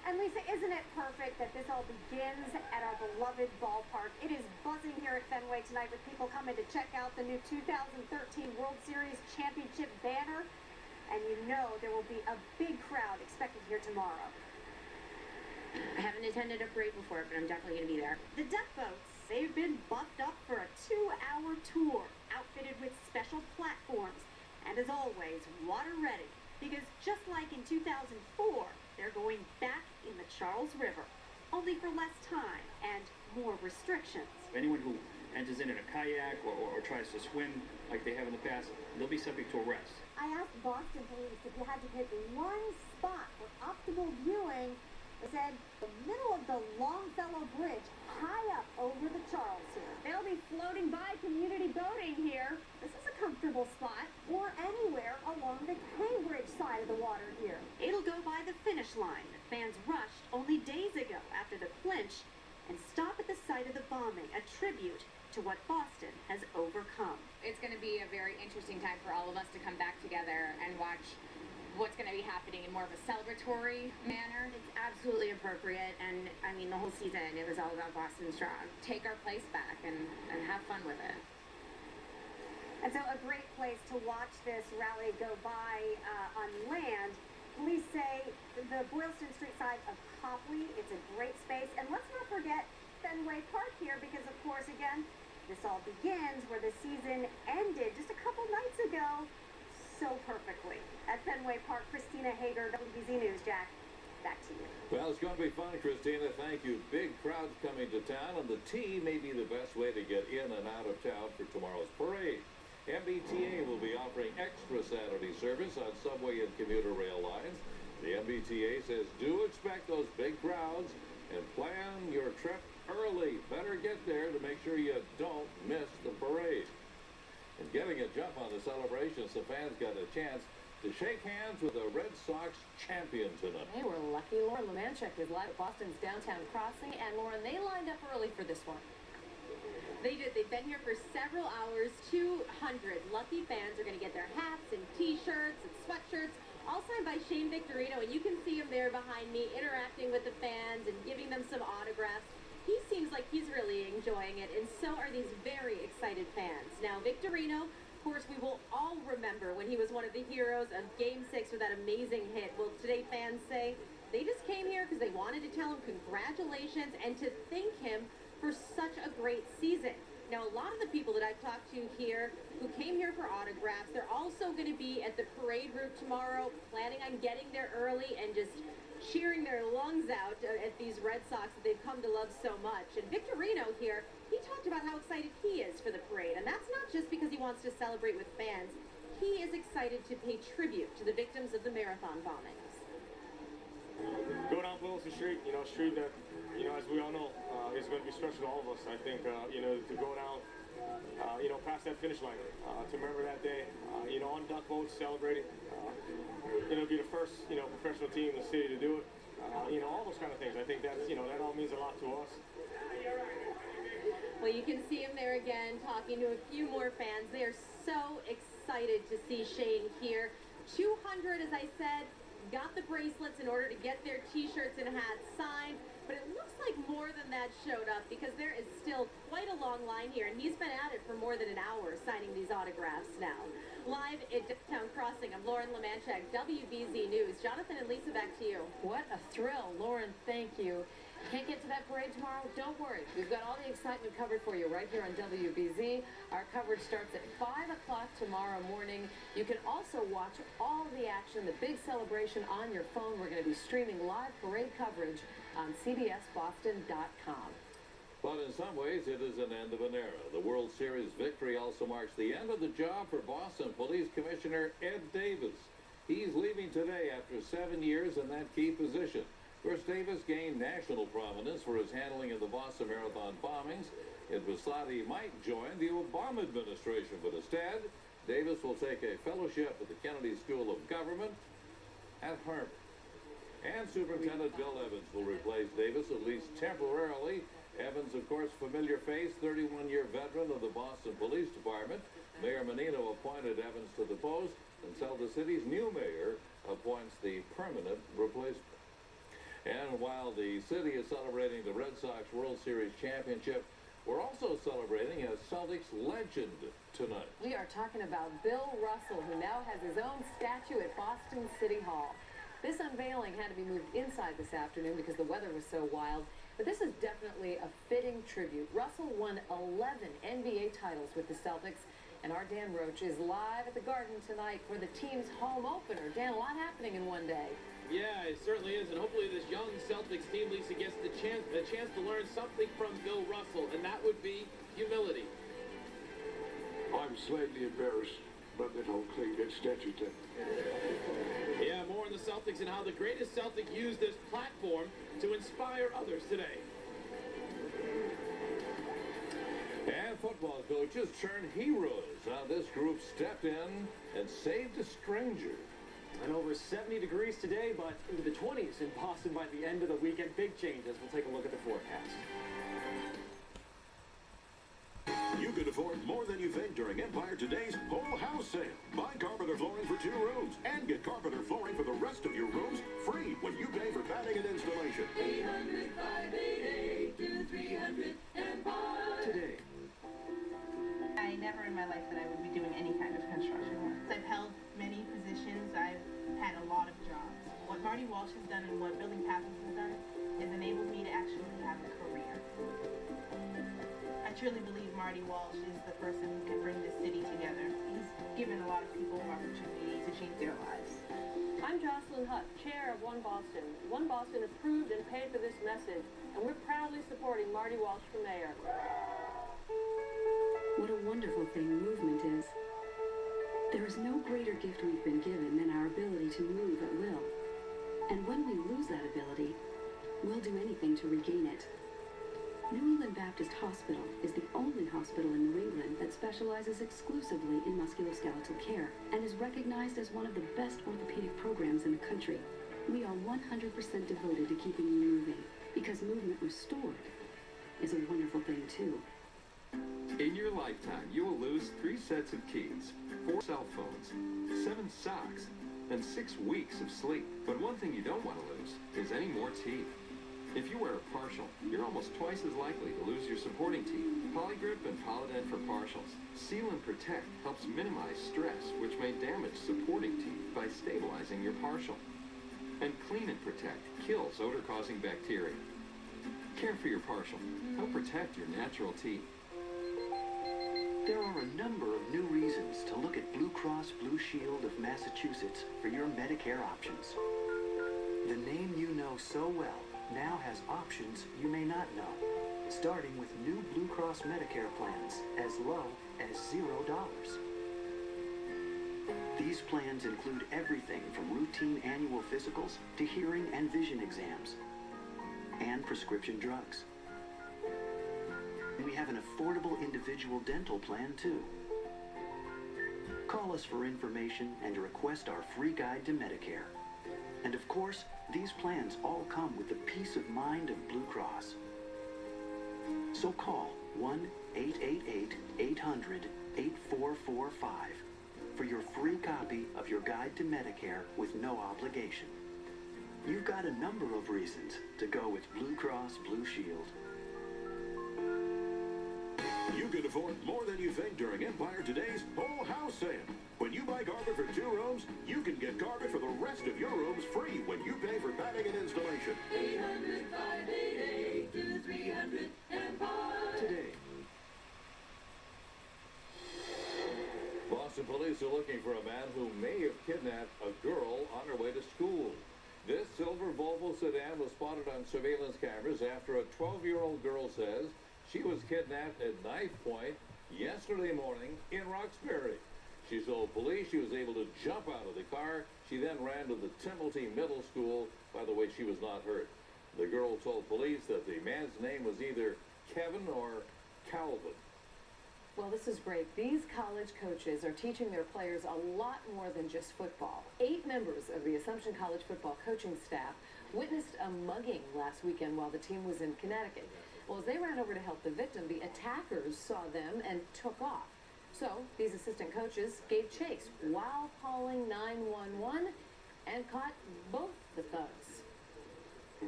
And Lisa, isn't it perfect that this all begins at our beloved ballpark? It is buzzing here at Fenway tonight with people coming to check out the new 2013 World Series Championship banner. And you know there will be a big crowd expected here tomorrow. I haven't attended a parade before, but I'm definitely going to be there. The duck boats, they've been buffed up for a 2-hour tour, outfitted with special platforms, and as always, water ready. Because just like in 2004, they're going back in the Charles River, only for less time and more restrictions. Anyone who enters in a kayak or tries to swim like they have in the past, they'll be subject to arrest. I asked Boston police if you had to pick one spot for optimal viewing. They said the middle of the Longfellow Bridge, high up over the Charles here. They'll be floating by community boating here. This is a comfortable spot, or anywhere along the Cambridge side of the water here. It'll go by the finish line that fans rushed only days ago after the clinch and stop at the site of the bombing, a tribute to what Boston has overcome. It's going to be a very interesting time for all of us to come back together and watch what's going to be happening in more of a celebratory manner. It's absolutely appropriate, and I mean, the whole season, it was all about Boston Strong. Take our place back and have fun with it. And so a great place to watch this rally go by on land. Police say the Boylston Street side of Copley, it's a great space. And let's not forget Fenway Park here, because of course, again, this all begins where the season ended just a couple nights ago so perfectly. At Fenway Park, Christina Hager, WBZ News. Jack, back to you. Well, it's going to be fun, Christina. Thank you. Big crowds coming to town, and the T may be the best way to get in and out of town for tomorrow's parade. MBTA will be offering extra Saturday service on subway and commuter rail lines. The MBTA says do expect those big crowds and plan your trip early. Better get there to make sure you don't miss the parade. And getting a jump on the celebrations, the fans got a chance to shake hands with the Red Sox champion tonight. They were lucky. Lauren Lemanchek is live at Boston's downtown crossing, and Lauren, they lined up early for this one. They did. They've been here for several hours. 200 lucky fans are going to get their hats and T-shirts and sweatshirts, all signed by Shane Victorino, and you can see him there behind me interacting with the fans and giving them some autographs. He seems like he's really enjoying it, and so are these very excited fans. Now, Victorino, of course, we will all remember when he was one of the heroes of Game 6 with that amazing hit. Well, today fans say they just came here because they wanted to tell him congratulations and to thank him for such a great season. Now, a lot of the people that I've talked to here who came here for autographs, they're also going to be at the parade route tomorrow, planning on getting there early and just cheering their lungs out at these Red Sox that they've come to love so much. And Victorino here, he talked about how excited he is for the parade. And that's not just because he wants to celebrate with fans. He is excited to pay tribute to the victims of the marathon bombings. Go down Boylston Street, street that, as we all know, is going to be special to all of us. I think, to go down, past that finish line, to remember that day, on duck boats celebrating, be the first, professional team in the city to do it. All those kind of things. I think that's, that all means a lot to us. Well, you can see him there again talking to a few more fans. They are so excited to see Shane here. 200, as I said, got the bracelets in order to get their T-shirts and hats signed, but it looks like more than that showed up because there is still quite a long line here, and he's been at it for more than an hour signing these autographs now. Live at Downtown Crossing, I'm Lauren Lemanchek, WBZ News. Jonathan and Lisa, back to you. What a thrill. Lauren, thank you. Can't get to that parade tomorrow? Don't worry. We've got all the excitement covered for you right here on WBZ. Our coverage starts at 5 o'clock tomorrow morning. You can also watch all the action, the big celebration on your phone. We're going to be streaming live parade coverage on cbsboston.com. But in some ways, it is an end of an era. The World Series victory also marks the end of the job for Boston Police Commissioner Ed Davis. He's leaving today after 7 years in that key position. Chris Davis gained national prominence for his handling of the Boston Marathon bombings. It was thought he might join the Obama administration, but instead, Davis will take a fellowship at the Kennedy School of Government at Harvard. And Superintendent Bill Evans will replace Davis, at least temporarily. Evans, of course, familiar face, 31-year veteran of the Boston Police Department. Mayor Menino appointed Evans to the post until the city's new mayor appoints the permanent replacement. And while the city is celebrating the Red Sox World Series championship, we're also celebrating a Celtics legend tonight. We are talking about Bill Russell, who now has his own statue at Boston City Hall. This unveiling had to be moved inside this afternoon because the weather was so wild. But this is definitely a fitting tribute. Russell won 11 NBA titles with the Celtics, and our Dan Roach is live at the Garden tonight for the team's home opener. Dan, a lot happening in one day. Yeah, it certainly is, and hopefully this young Celtics team, Lisa, gets a chance to learn something from Bill Russell, and that would be humility. I'm slightly embarrassed, but that whole thing gets statue thing. Yeah, more on the Celtics and how the greatest Celtic used this platform to inspire others today. And football coaches turned heroes. Now this group stepped in and saved a stranger. And over 70 degrees today, but into the 20s in Boston by the end of the weekend. Big changes. We'll take a look at the forecast. You can afford more than you think during Empire Today's whole house sale. Buy carpenter flooring for 2 rooms and get carpenter flooring for the rest of your rooms free when you pay for padding and installation. 800-588-2300 Empire. Today. I never in my life that I would be doing any kind of construction work. I've held many positions. I've had a lot of jobs. What Marty Walsh has done and what Building Pathways has done has enabled me to actually have a career. I truly believe Marty Walsh is the person who can bring this city together. He's given a lot of people opportunity to change their lives. I'm Jocelyn Hutt, chair of One Boston. One Boston approved and paid for this message, and we're proudly supporting Marty Walsh for mayor. What a wonderful thing movement is. There is no greater gift we've been given than our ability to move at will. And when we lose that ability, we'll do anything to regain it. New England Baptist Hospital is the only hospital in New England that specializes exclusively in musculoskeletal care and is recognized as one of the best orthopedic programs in the country. We are 100% devoted to keeping you moving, because movement restored is a wonderful thing too. In your lifetime, you will lose 3 sets of keys, 4 cell phones, 7 socks, and 6 weeks of sleep. But one thing you don't want to lose is any more teeth. If you wear a partial, you're almost twice as likely to lose your supporting teeth. Polygrip and Polydent for partials. Seal and Protect helps minimize stress, which may damage supporting teeth by stabilizing your partial. And Clean and Protect kills odor-causing bacteria. Care for your partial. Help protect your natural teeth. There are a number of new reasons to look at Blue Cross Blue Shield of Massachusetts for your Medicare options. The name you know so well now has options you may not know, starting with new Blue Cross Medicare plans as low as $0. These plans include everything from routine annual physicals to hearing and vision exams, and prescription drugs. We have an affordable individual dental plan too. Call us for information and to request our free guide to Medicare. And of course, these plans all come with the peace of mind of Blue Cross. So call 1-888-800-8445 for your free copy of your guide to Medicare with no obligation. You've got a number of reasons to go with Blue Cross Blue Shield. You can afford more than you think during Empire Today's whole house sale. When you buy carpet for 2 rooms, you can get carpet for the rest of your rooms free when you pay for padding and installation. 800-588 are looking for a man who may have kidnapped a girl on her way to school. This silver Volvo sedan was spotted on surveillance cameras after a 12-year-old girl says she was kidnapped at knife point yesterday morning in Roxbury. She told police she was able to jump out of the car. She then ran to the Timothy Middle School. By the way, she was not hurt. The girl told police that the man's name was either Kevin or Calvin. Well, this is great. These college coaches are teaching their players a lot more than just football. 8 members of the Assumption College football coaching staff witnessed a mugging last weekend while the team was in Connecticut. Well, as they ran over to help the victim, the attackers saw them and took off. So these assistant coaches gave chase while calling 911 and caught both the thugs.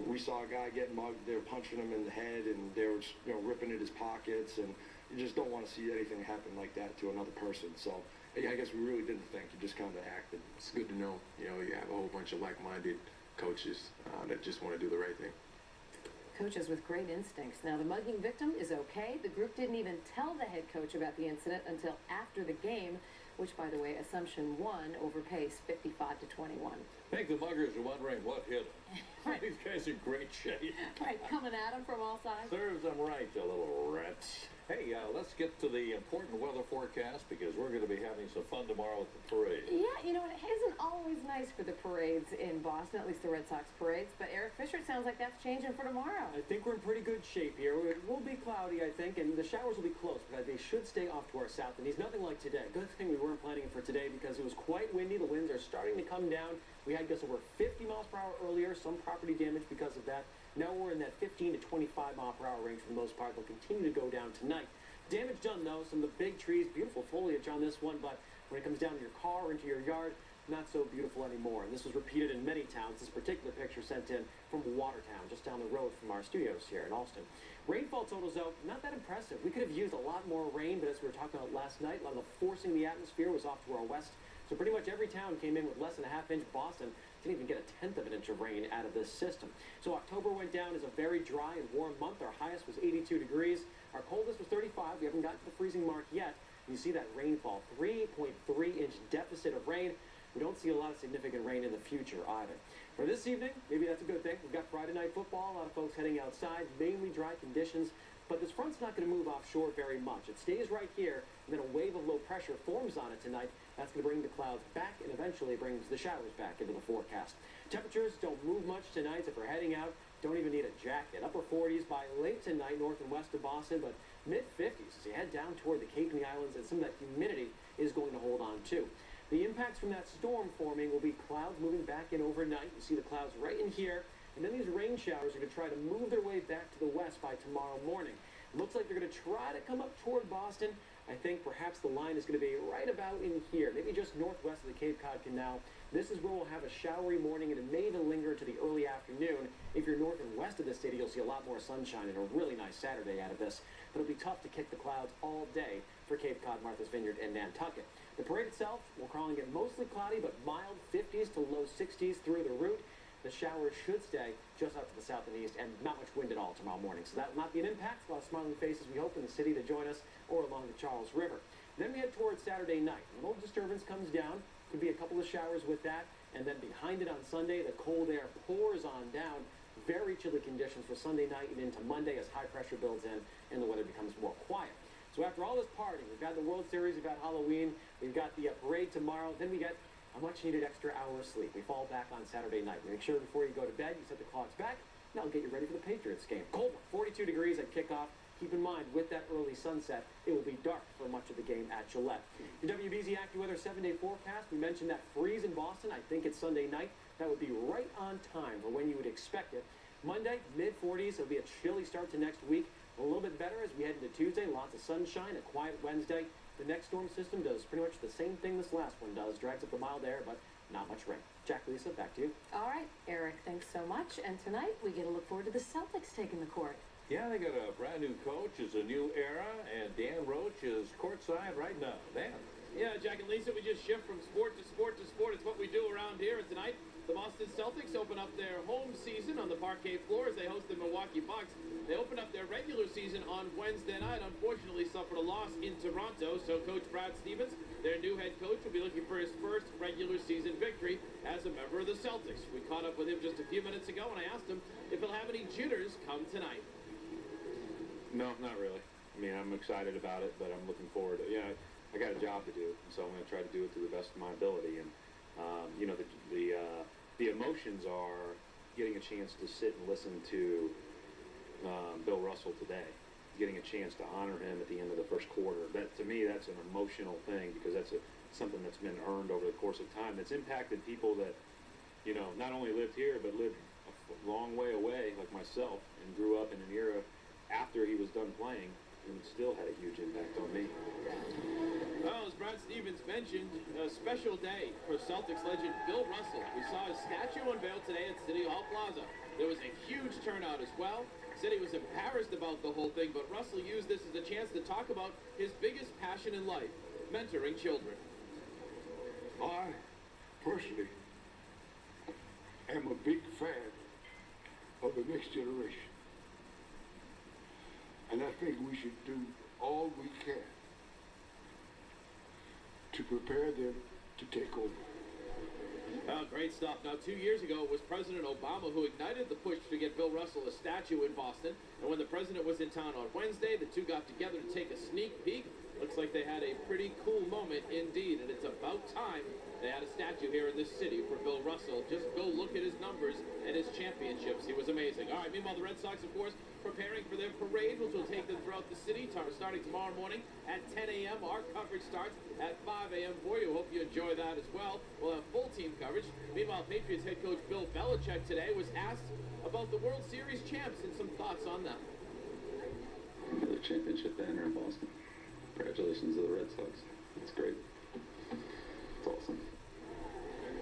We saw a guy get mugged. They were punching him in the head, and they were, ripping at his pockets, and you just don't want to see anything happen like that to another person. So I guess we really didn't think. You just kind of acted. It's good to know, you have a whole bunch of like-minded coaches that just want to do the right thing. Coaches with great instincts. Now, the mugging victim is okay. The group didn't even tell the head coach about the incident until after the game, which, by the way, Assumption won over Pace 55-21. I think the muggers are wondering what hit them. Right. These guys are in great shape. Right, coming at them from all sides. Serves them right, the little rats. Hey, let's get to the important weather forecast because we're going to be having some fun tomorrow at the parade. Yeah, it isn't always nice for the parades in Boston, at least the Red Sox parades, but Eric Fisher, it sounds like that's changing for tomorrow. I think we're in pretty good shape here. It will be cloudy, I think, and the showers will be close, but they should stay off to our south, and he's nothing like today. Good thing we weren't planning for today because it was quite windy. The winds are starting to come down. We had gusts over 50 miles per hour earlier, some property damage because of that. Now we're in that 15 to 25 mile per hour range for the most part. They'll continue to go down tonight. Damage done, though. Some of the big trees, beautiful foliage on this one, but when it comes down to your car or into your yard, not so beautiful anymore. And this was repeated in many towns. This particular picture sent in from Watertown, just down the road from our studios here in Alston. Rainfall totals, though, not that impressive. We could have used a lot more rain, but as we were talking about last night, a lot of the forcing the atmosphere was off to our west. So pretty much every town came in with less than a half inch. Boston didn't even get a tenth of an inch of rain out of this system. So October went down as a very dry and warm month. Our highest was 82 degrees. Our coldest was 35. We haven't gotten to the freezing mark yet. You see that rainfall, 3.3 inch deficit of rain. We don't see a lot of significant rain in the future either. For this evening, maybe that's a good thing. We've got Friday night football. A lot of folks heading outside, mainly dry conditions. But this front's not going to move offshore very much. It stays right here, and then a wave of low pressure forms on it tonight. That's going to bring the clouds back, and eventually brings the showers back into the forecast. Temperatures don't move much tonight, so if we're heading out, don't even need a jacket. Upper 40s by late tonight, north and west of Boston, but mid-50s as you head down toward the Cape and the Islands, and some of that humidity is going to hold on too. The impacts from that storm forming will be clouds moving back in overnight. You see the clouds right in here. And then these rain showers are going to try to move their way back to the west by tomorrow morning. Looks like they're going to try to come up toward Boston. I think perhaps the line is going to be right about in here, maybe just northwest of the Cape Cod Canal. This is where we'll have a showery morning, and it may even linger to the early afternoon. If you're north and west of the city, you'll see a lot more sunshine and a really nice Saturday out of this. But it'll be tough to kick the clouds all day for Cape Cod, Martha's Vineyard, and Nantucket. The parade itself, we're calling it mostly cloudy, but mild 50s to low 60s through the route. The showers should stay just out to the south and east, and not much wind at all tomorrow morning. So that will not be an impact. A lot of smiling faces, we hope, in the city to join us or along the Charles River. Then we head towards Saturday night. A little disturbance comes down. Could be a couple of showers with that. And then behind it on Sunday, the cold air pours on down. Very chilly conditions for Sunday night and into Monday as high pressure builds in and the weather becomes more quiet. So after all this partying, we've got the World Series, we've got Halloween, we've got the parade tomorrow, then we get a much-needed extra hour of sleep. We fall back on Saturday night. Make sure before you go to bed, you set the clocks back, and that'll get you ready for the Patriots game. Cold one, 42 degrees at kickoff. Keep in mind, with that early sunset, it will be dark for much of the game at Gillette. Your WBZ AccuWeather 7-day forecast, we mentioned that freeze in Boston. I think it's Sunday night. That would be right on time for when you would expect it. Monday, mid-40s. It'll be a chilly start to next week. A little bit better as we head into Tuesday. Lots of sunshine, a quiet Wednesday. The next storm system does pretty much the same thing this last one does. Drags up the mild air, but not much rain. Jack, Lisa, back to you. All right, Eric, thanks so much. And tonight, we get to look forward to the Celtics taking the court. Yeah, they got a brand new coach. It's a new era, and Dan Roach is courtside right now. Dan. Yeah, Jack and Lisa, we just shift from sport to sport to sport. It's what we do around here. And tonight, the Boston Celtics open up their home season on the parquet floor as they host the Milwaukee Milwaukee Bucks. They opened up their regular season on Wednesday night, unfortunately suffered a loss in Toronto, so Coach Brad Stevens, their new head coach, will be looking for his first regular season victory as a member of the Celtics. We caught up with him just a few minutes ago, and I asked him if he'll have any jitters come tonight. No, not really. I mean, I'm excited about it, but I'm looking forward to, I got a job to do, and so I'm going to try to do it to the best of my ability. And, the emotions are getting a chance to sit and listen to Bill Russell today, getting a chance to honor him at the end of the first quarter. That, to me, that's an emotional thing because that's something that's been earned over the course of time. That's impacted people that, not only lived here, but lived a long way away, like myself, and grew up in an era after he was done playing, and still had a huge impact on me. Well, as Brad Stevens mentioned, a special day for Celtics legend Bill Russell. We saw his statue unveiled today at City Hall Plaza. There was a huge turnout as well. Said he was embarrassed about the whole thing, but Russell used this as a chance to talk about his biggest passion in life, mentoring children. I, personally, am a big fan of the next generation. And I think we should do all we can to prepare them to take over. Oh, great stuff. Now, 2 years ago, it was President Obama who ignited the push to get Bill Russell a statue in Boston. And when the president was in town on Wednesday, the two got together to take a sneak peek. Looks like they had a pretty cool moment indeed, and it's about time they had a statue here in this city for Bill Russell. Just go look at his numbers and his championships. He was amazing. All right, meanwhile, the Red Sox, of course, preparing for their parade, which will take them throughout the city, starting tomorrow morning at 10 a.m. Our coverage starts at 5 a.m. for you. Hope you enjoy that as well. We'll have full team coverage. Meanwhile, Patriots head coach Bill Belichick today was asked about the World Series champs and some thoughts on them. Another championship banner in Boston. Congratulations to the Red Sox. That's great. It's awesome.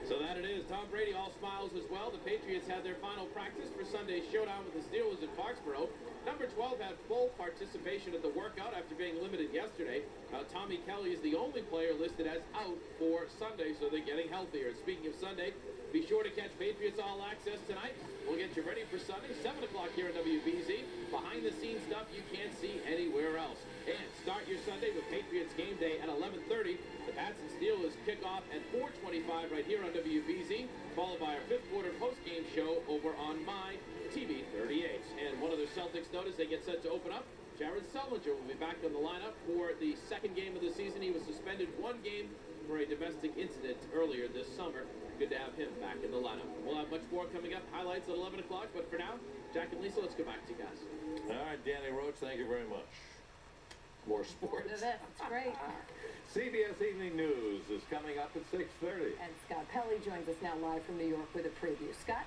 So that it is. Tom Brady all smiles as well. The Patriots had their final practice for Sunday's showdown with the Steelers in Foxborough. Number 12 had full participation at the workout after being limited yesterday. Tommy Kelly is the only player listed as out for Sunday, so they're getting healthier. And speaking of Sunday, be sure to catch Patriots All Access tonight. We'll get you ready for Sunday, 7 o'clock here on WBZ. Behind-the-scenes stuff you can't see anywhere else. And start your Sunday with Patriots Game Day at 11:30. The Pats and Steelers kick off at 4:25 right here on WBZ, followed by our fifth quarter post-game show over on my TV 38. And one other Celtics notice, they get set to open up. Jared Sullinger will be back on the lineup for the second game of the season. He was suspended one game for a domestic incident earlier this summer. Good to have him back in the lineup. We'll have much more coming up. Highlights at 11 o'clock. But for now, Jack and Lisa, let's go back to you guys. All right, Danny Roach, thank you very much. More sports. Look at this. It's great. CBS Evening News is coming up at 6:30. And Scott Pelley joins us now live from New York with a preview. Scott?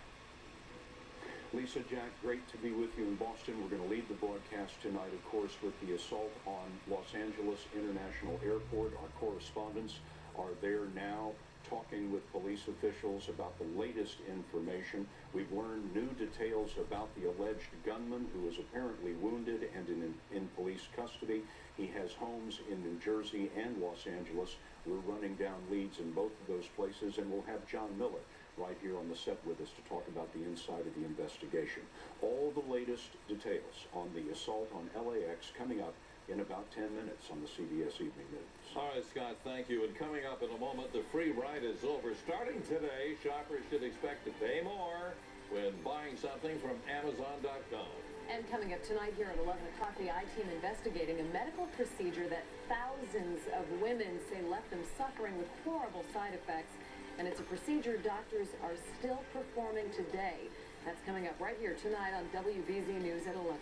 Lisa, Jack, great to be with you in Boston. We're going to lead the broadcast tonight, of course, with the assault on Los Angeles International Airport. Our correspondents are there now talking with police officials about the latest information. We've learned new details about the alleged gunman who is apparently wounded and in police custody. He has homes in New Jersey and Los Angeles. We're running down leads in both of those places, and we'll have John Miller right here on the set with us to talk about the inside of the investigation. All the latest details on the assault on LAX coming up in about 10 minutes on the CBS Evening News. All right, Scott, thank you. And coming up in a moment, the free ride is over. Starting today, shoppers should expect to pay more when buying something from Amazon.com. And coming up tonight here at 11 o'clock, the I-Team investigating a medical procedure that thousands of women say left them suffering with horrible side effects. And it's a procedure doctors are still performing today. That's coming up right here tonight on WBZ News at 11.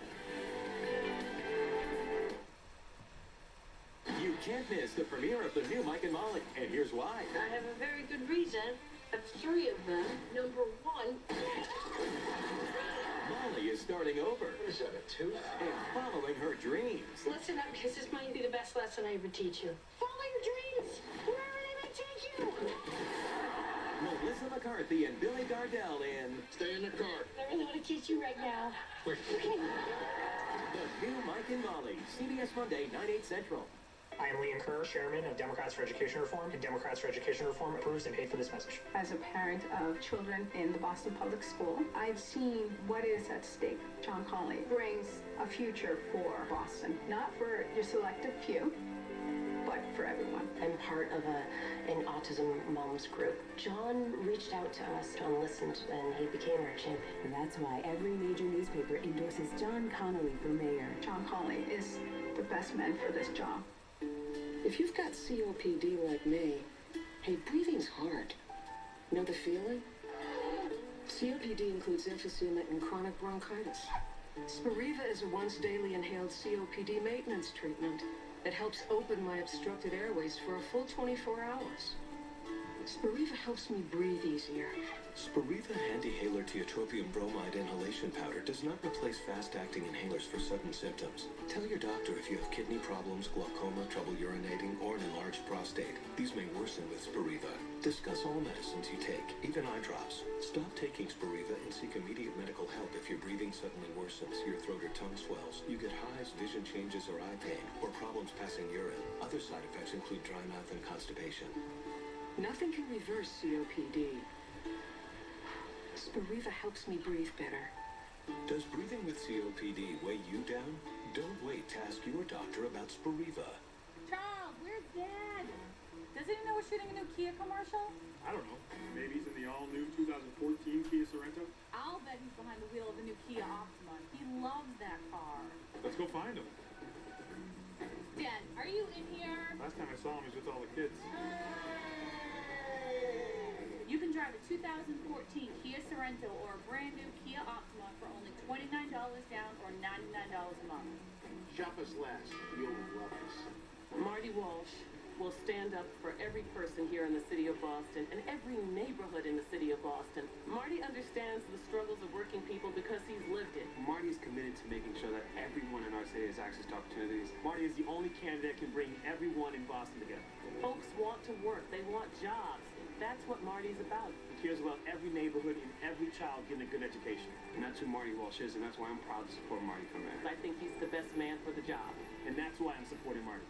You can't miss the premiere of the new Mike and Molly, and here's why. I have a very good reason. That's three of them. Number one, Molly is starting over. Is that a tooth? And following her dreams. Listen up, because this might be the best lesson I ever teach you. Follow your dreams, wherever they may take you. Melissa McCarthy and Billy Gardell in Stay in the car. I really want to teach you right now. The new Mike and Molly, CBS Monday, 9/8 Central. I am Liam Kerr, chairman of Democrats for Education Reform, and Democrats for Education Reform approves and paid for this message. As a parent of children in the Boston Public School, I've seen what is at stake. John Connolly brings a future for Boston, not for your selective few, but for everyone. I'm part of an autism moms group. John reached out to us, John listened, and he became our champion. And that's why every major newspaper endorses John Connolly for mayor. John Connolly is the best man for this job. If you've got COPD like me, hey, breathing's hard. Know the feeling? COPD includes emphysema and chronic bronchitis. Spiriva is a once-daily inhaled COPD maintenance treatment that helps open my obstructed airways for a full 24 hours. Spiriva helps me breathe easier. Spiriva Handihaler Tiotropium Bromide Inhalation Powder does not replace fast-acting inhalers for sudden symptoms. Tell your doctor if you have kidney problems, glaucoma, trouble urinating, or an enlarged prostate. These may worsen with Spiriva. Discuss all medicines you take, even eye drops. Stop taking Spiriva and seek immediate medical help if your breathing suddenly worsens, your throat or tongue swells, you get hives, vision changes, or eye pain, or problems passing urine. Other side effects include dry mouth and constipation. Nothing can reverse COPD. Spiriva helps me breathe better. Does breathing with COPD weigh you down? Don't wait to ask your doctor about Spiriva. Charles, where's Dad? Does he know we're shooting a new Kia commercial? I don't know. Maybe he's in the all-new 2014 Kia Sorento? I'll bet he's behind the wheel of the new Kia Optima. He loves that car. Let's go find him. Dad, are you in here? Last time I saw him, he was with all the kids. You can drive a 2014 Kia Sorento or a brand new Kia Optima for only $29 down or $99 a month. Shop us last. You'll love us. Marty Walsh will stand up for every person here in the city of Boston and every neighborhood in the city of Boston. Marty understands the struggles of working people because he's lived it. Marty's committed to making sure that everyone in our city has access to opportunities. Marty is the only candidate that can bring everyone in Boston together. Folks want to work. They want jobs. That's what Marty's about. He cares about every neighborhood and every child getting a good education. And that's who Marty Walsh is, and that's why I'm proud to support Marty for mayor. I think he's the best man for the job. And that's why I'm supporting Marty.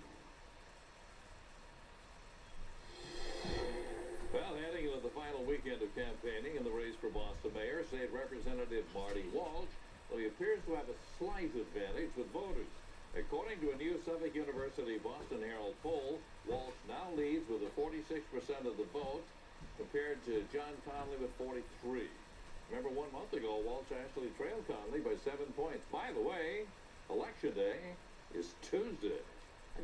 Well, heading into the final weekend of campaigning in the race for Boston mayor, State Representative Marty Walsh, well, he appears to have a slight advantage with voters. According to a new Suffolk University Boston Herald poll, Walsh now leads with a 46% of the vote, compared to John Connolly with 43. Remember, 1 month ago, Walsh actually trailed Connolly by 7 points. By the way, Election Day is Tuesday.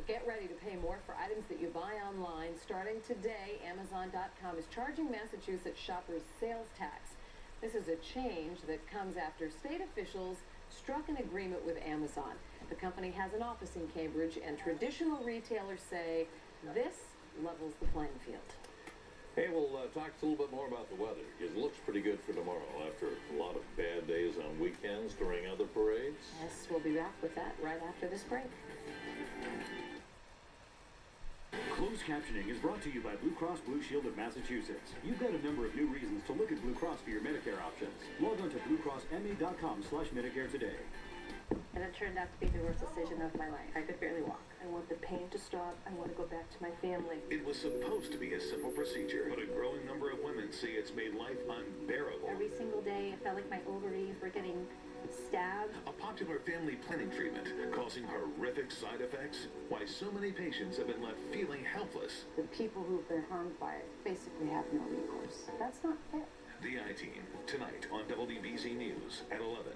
Get ready to pay more for items that you buy online. Starting today, Amazon.com is charging Massachusetts shoppers sales tax. This is a change that comes after state officials struck an agreement with Amazon. The company has an office in Cambridge, and traditional retailers say this levels the playing field. Hey, we'll talk a little bit more about the weather. It looks pretty good for tomorrow after a lot of bad days on weekends during other parades. Yes, we'll be back with that right after this break. Closed captioning is brought to you by Blue Cross Blue Shield of Massachusetts. You've got a number of new reasons to look at Blue Cross for your Medicare options. Log on to bluecrossma.com/Medicare today. And it turned out to be the worst decision of my life. I could barely walk. I want the pain to stop. I want to go back to my family. It was supposed to be a simple procedure, but a growing number of women say it's made life unbearable. Every single day, I felt like my ovaries were getting stabbed. A popular family planning treatment causing horrific side effects. Why so many patients have been left feeling helpless. The people who've been harmed by it basically have no recourse. That's not fair. The I-Team, tonight on WBZ News at 11.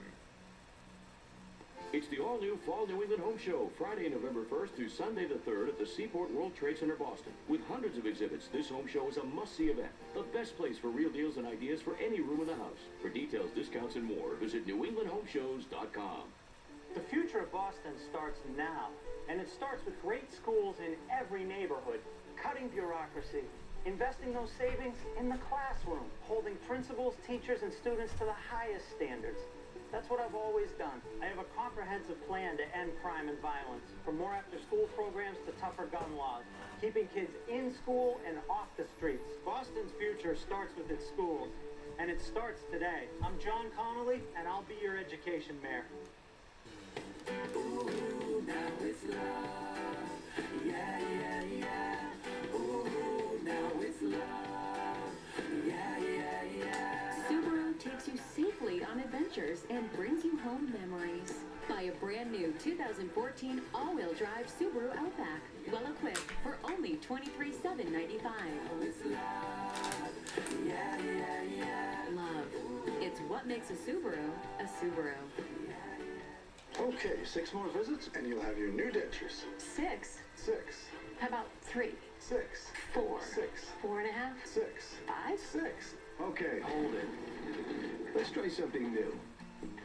It's the all-new Fall New England Home Show, Friday, November 1st through Sunday the 3rd at the Seaport World Trade Center, Boston. With hundreds of exhibits, this home show is a must-see event. The best place for real deals and ideas for any room in the house. For details, discounts, and more, visit newenglandhomeshows.com. The future of Boston starts now, and it starts with great schools in every neighborhood, cutting bureaucracy, investing those savings in the classroom, holding principals, teachers, and students to the highest standards. That's what I've always done. I have a comprehensive plan to end crime and violence, from more after-school programs to tougher gun laws, keeping kids in school and off the streets. Boston's future starts with its schools, and it starts today. I'm John Connolly, and I'll be your education mayor. Ooh, now it's love. Yeah. adventures and brings you home memories. Buy a brand new 2014 all-wheel drive Subaru Outback, well equipped for only $23,795. Love. It's what makes a Subaru a Subaru. Okay, 6 more visits and you'll have your new dentures. 6. 6. How about 3? 6. 4. 6. 4.5. 6. 5. 6. Okay, hold it. Let's try something new.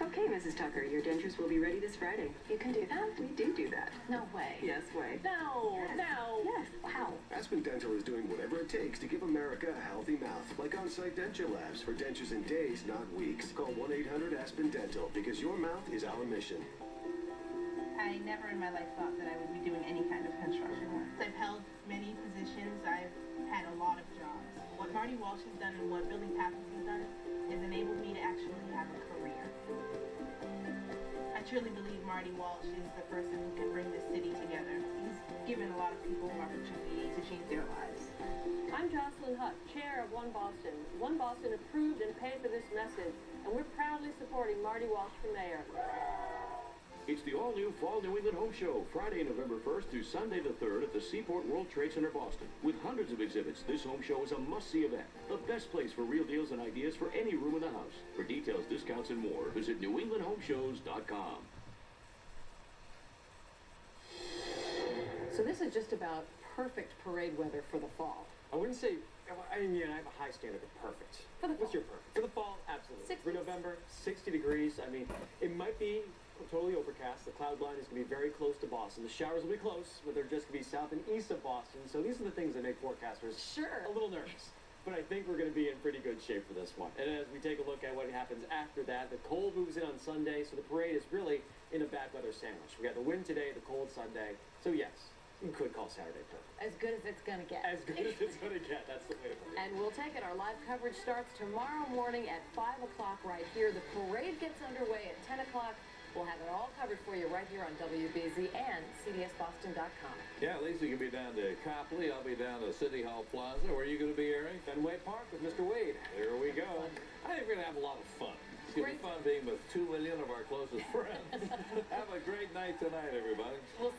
Okay, Mrs. Tucker, your dentures will be ready this Friday. You can do that? We do that. No way. Yes, way. No, no. Yes. Wow. Aspen Dental is doing whatever it takes to give America a healthy mouth, like on-site denture labs for dentures in days, not weeks. Call 1-800-ASPEN-DENTAL because your mouth is our mission. I never in my life thought that I would be doing any kind of construction work. I've held many positions. I've had a lot of jobs. What Marty Walsh has done and what Billy Pappas has done has enabled me to actually have a career. I truly believe Marty Walsh is the person who can bring this city together. He's given a lot of people an opportunity to change their lives. I'm Jocelyn Hutt, chair of One Boston. One Boston approved and paid for this message, and we're proudly supporting Marty Walsh for mayor. It's the all-new Fall New England Home Show, Friday, November 1st through Sunday the 3rd at the Seaport World Trade Center, Boston. With hundreds of exhibits, this home show is a must-see event. The best place for real deals and ideas for any room in the house. For details, discounts, and more, visit newenglandhomeshows.com. So this is just about perfect parade weather for the fall. I wouldn't say, I mean, I have a high standard of perfect. For the What's fall. your perfect? For the fall, absolutely. 60s. For November, 60 degrees. I mean, it might be totally overcast. The cloud line is going to be very close to Boston. The showers will be close, but they're just going to be south and east of Boston. So these are the things that make forecasters a little nervous. But I think we're going to be in pretty good shape for this one. And as we take a look at what happens after that, the cold moves in on Sunday, so the parade is really in a bad weather sandwich. We got the wind today, the cold Sunday. So yes, you could call Saturday perfect. As good as it's going to get. As good as it's going to get. That's the way to put it. And we'll take it. Our live coverage starts tomorrow morning at 5 o'clock right here. The parade gets underway at 10 o'clock. We'll have it all covered for you right here on WBZ and CDSBoston.com. Yeah, Lisa can be down to Copley. I'll be down to City Hall Plaza. Where are you going to be, Eric? Fenway Park with Mr. Wade. There we go. I think we're going to have a lot of fun. It's going to be fun being with 2 million of our closest friends. Have a great night tonight, everybody. We'll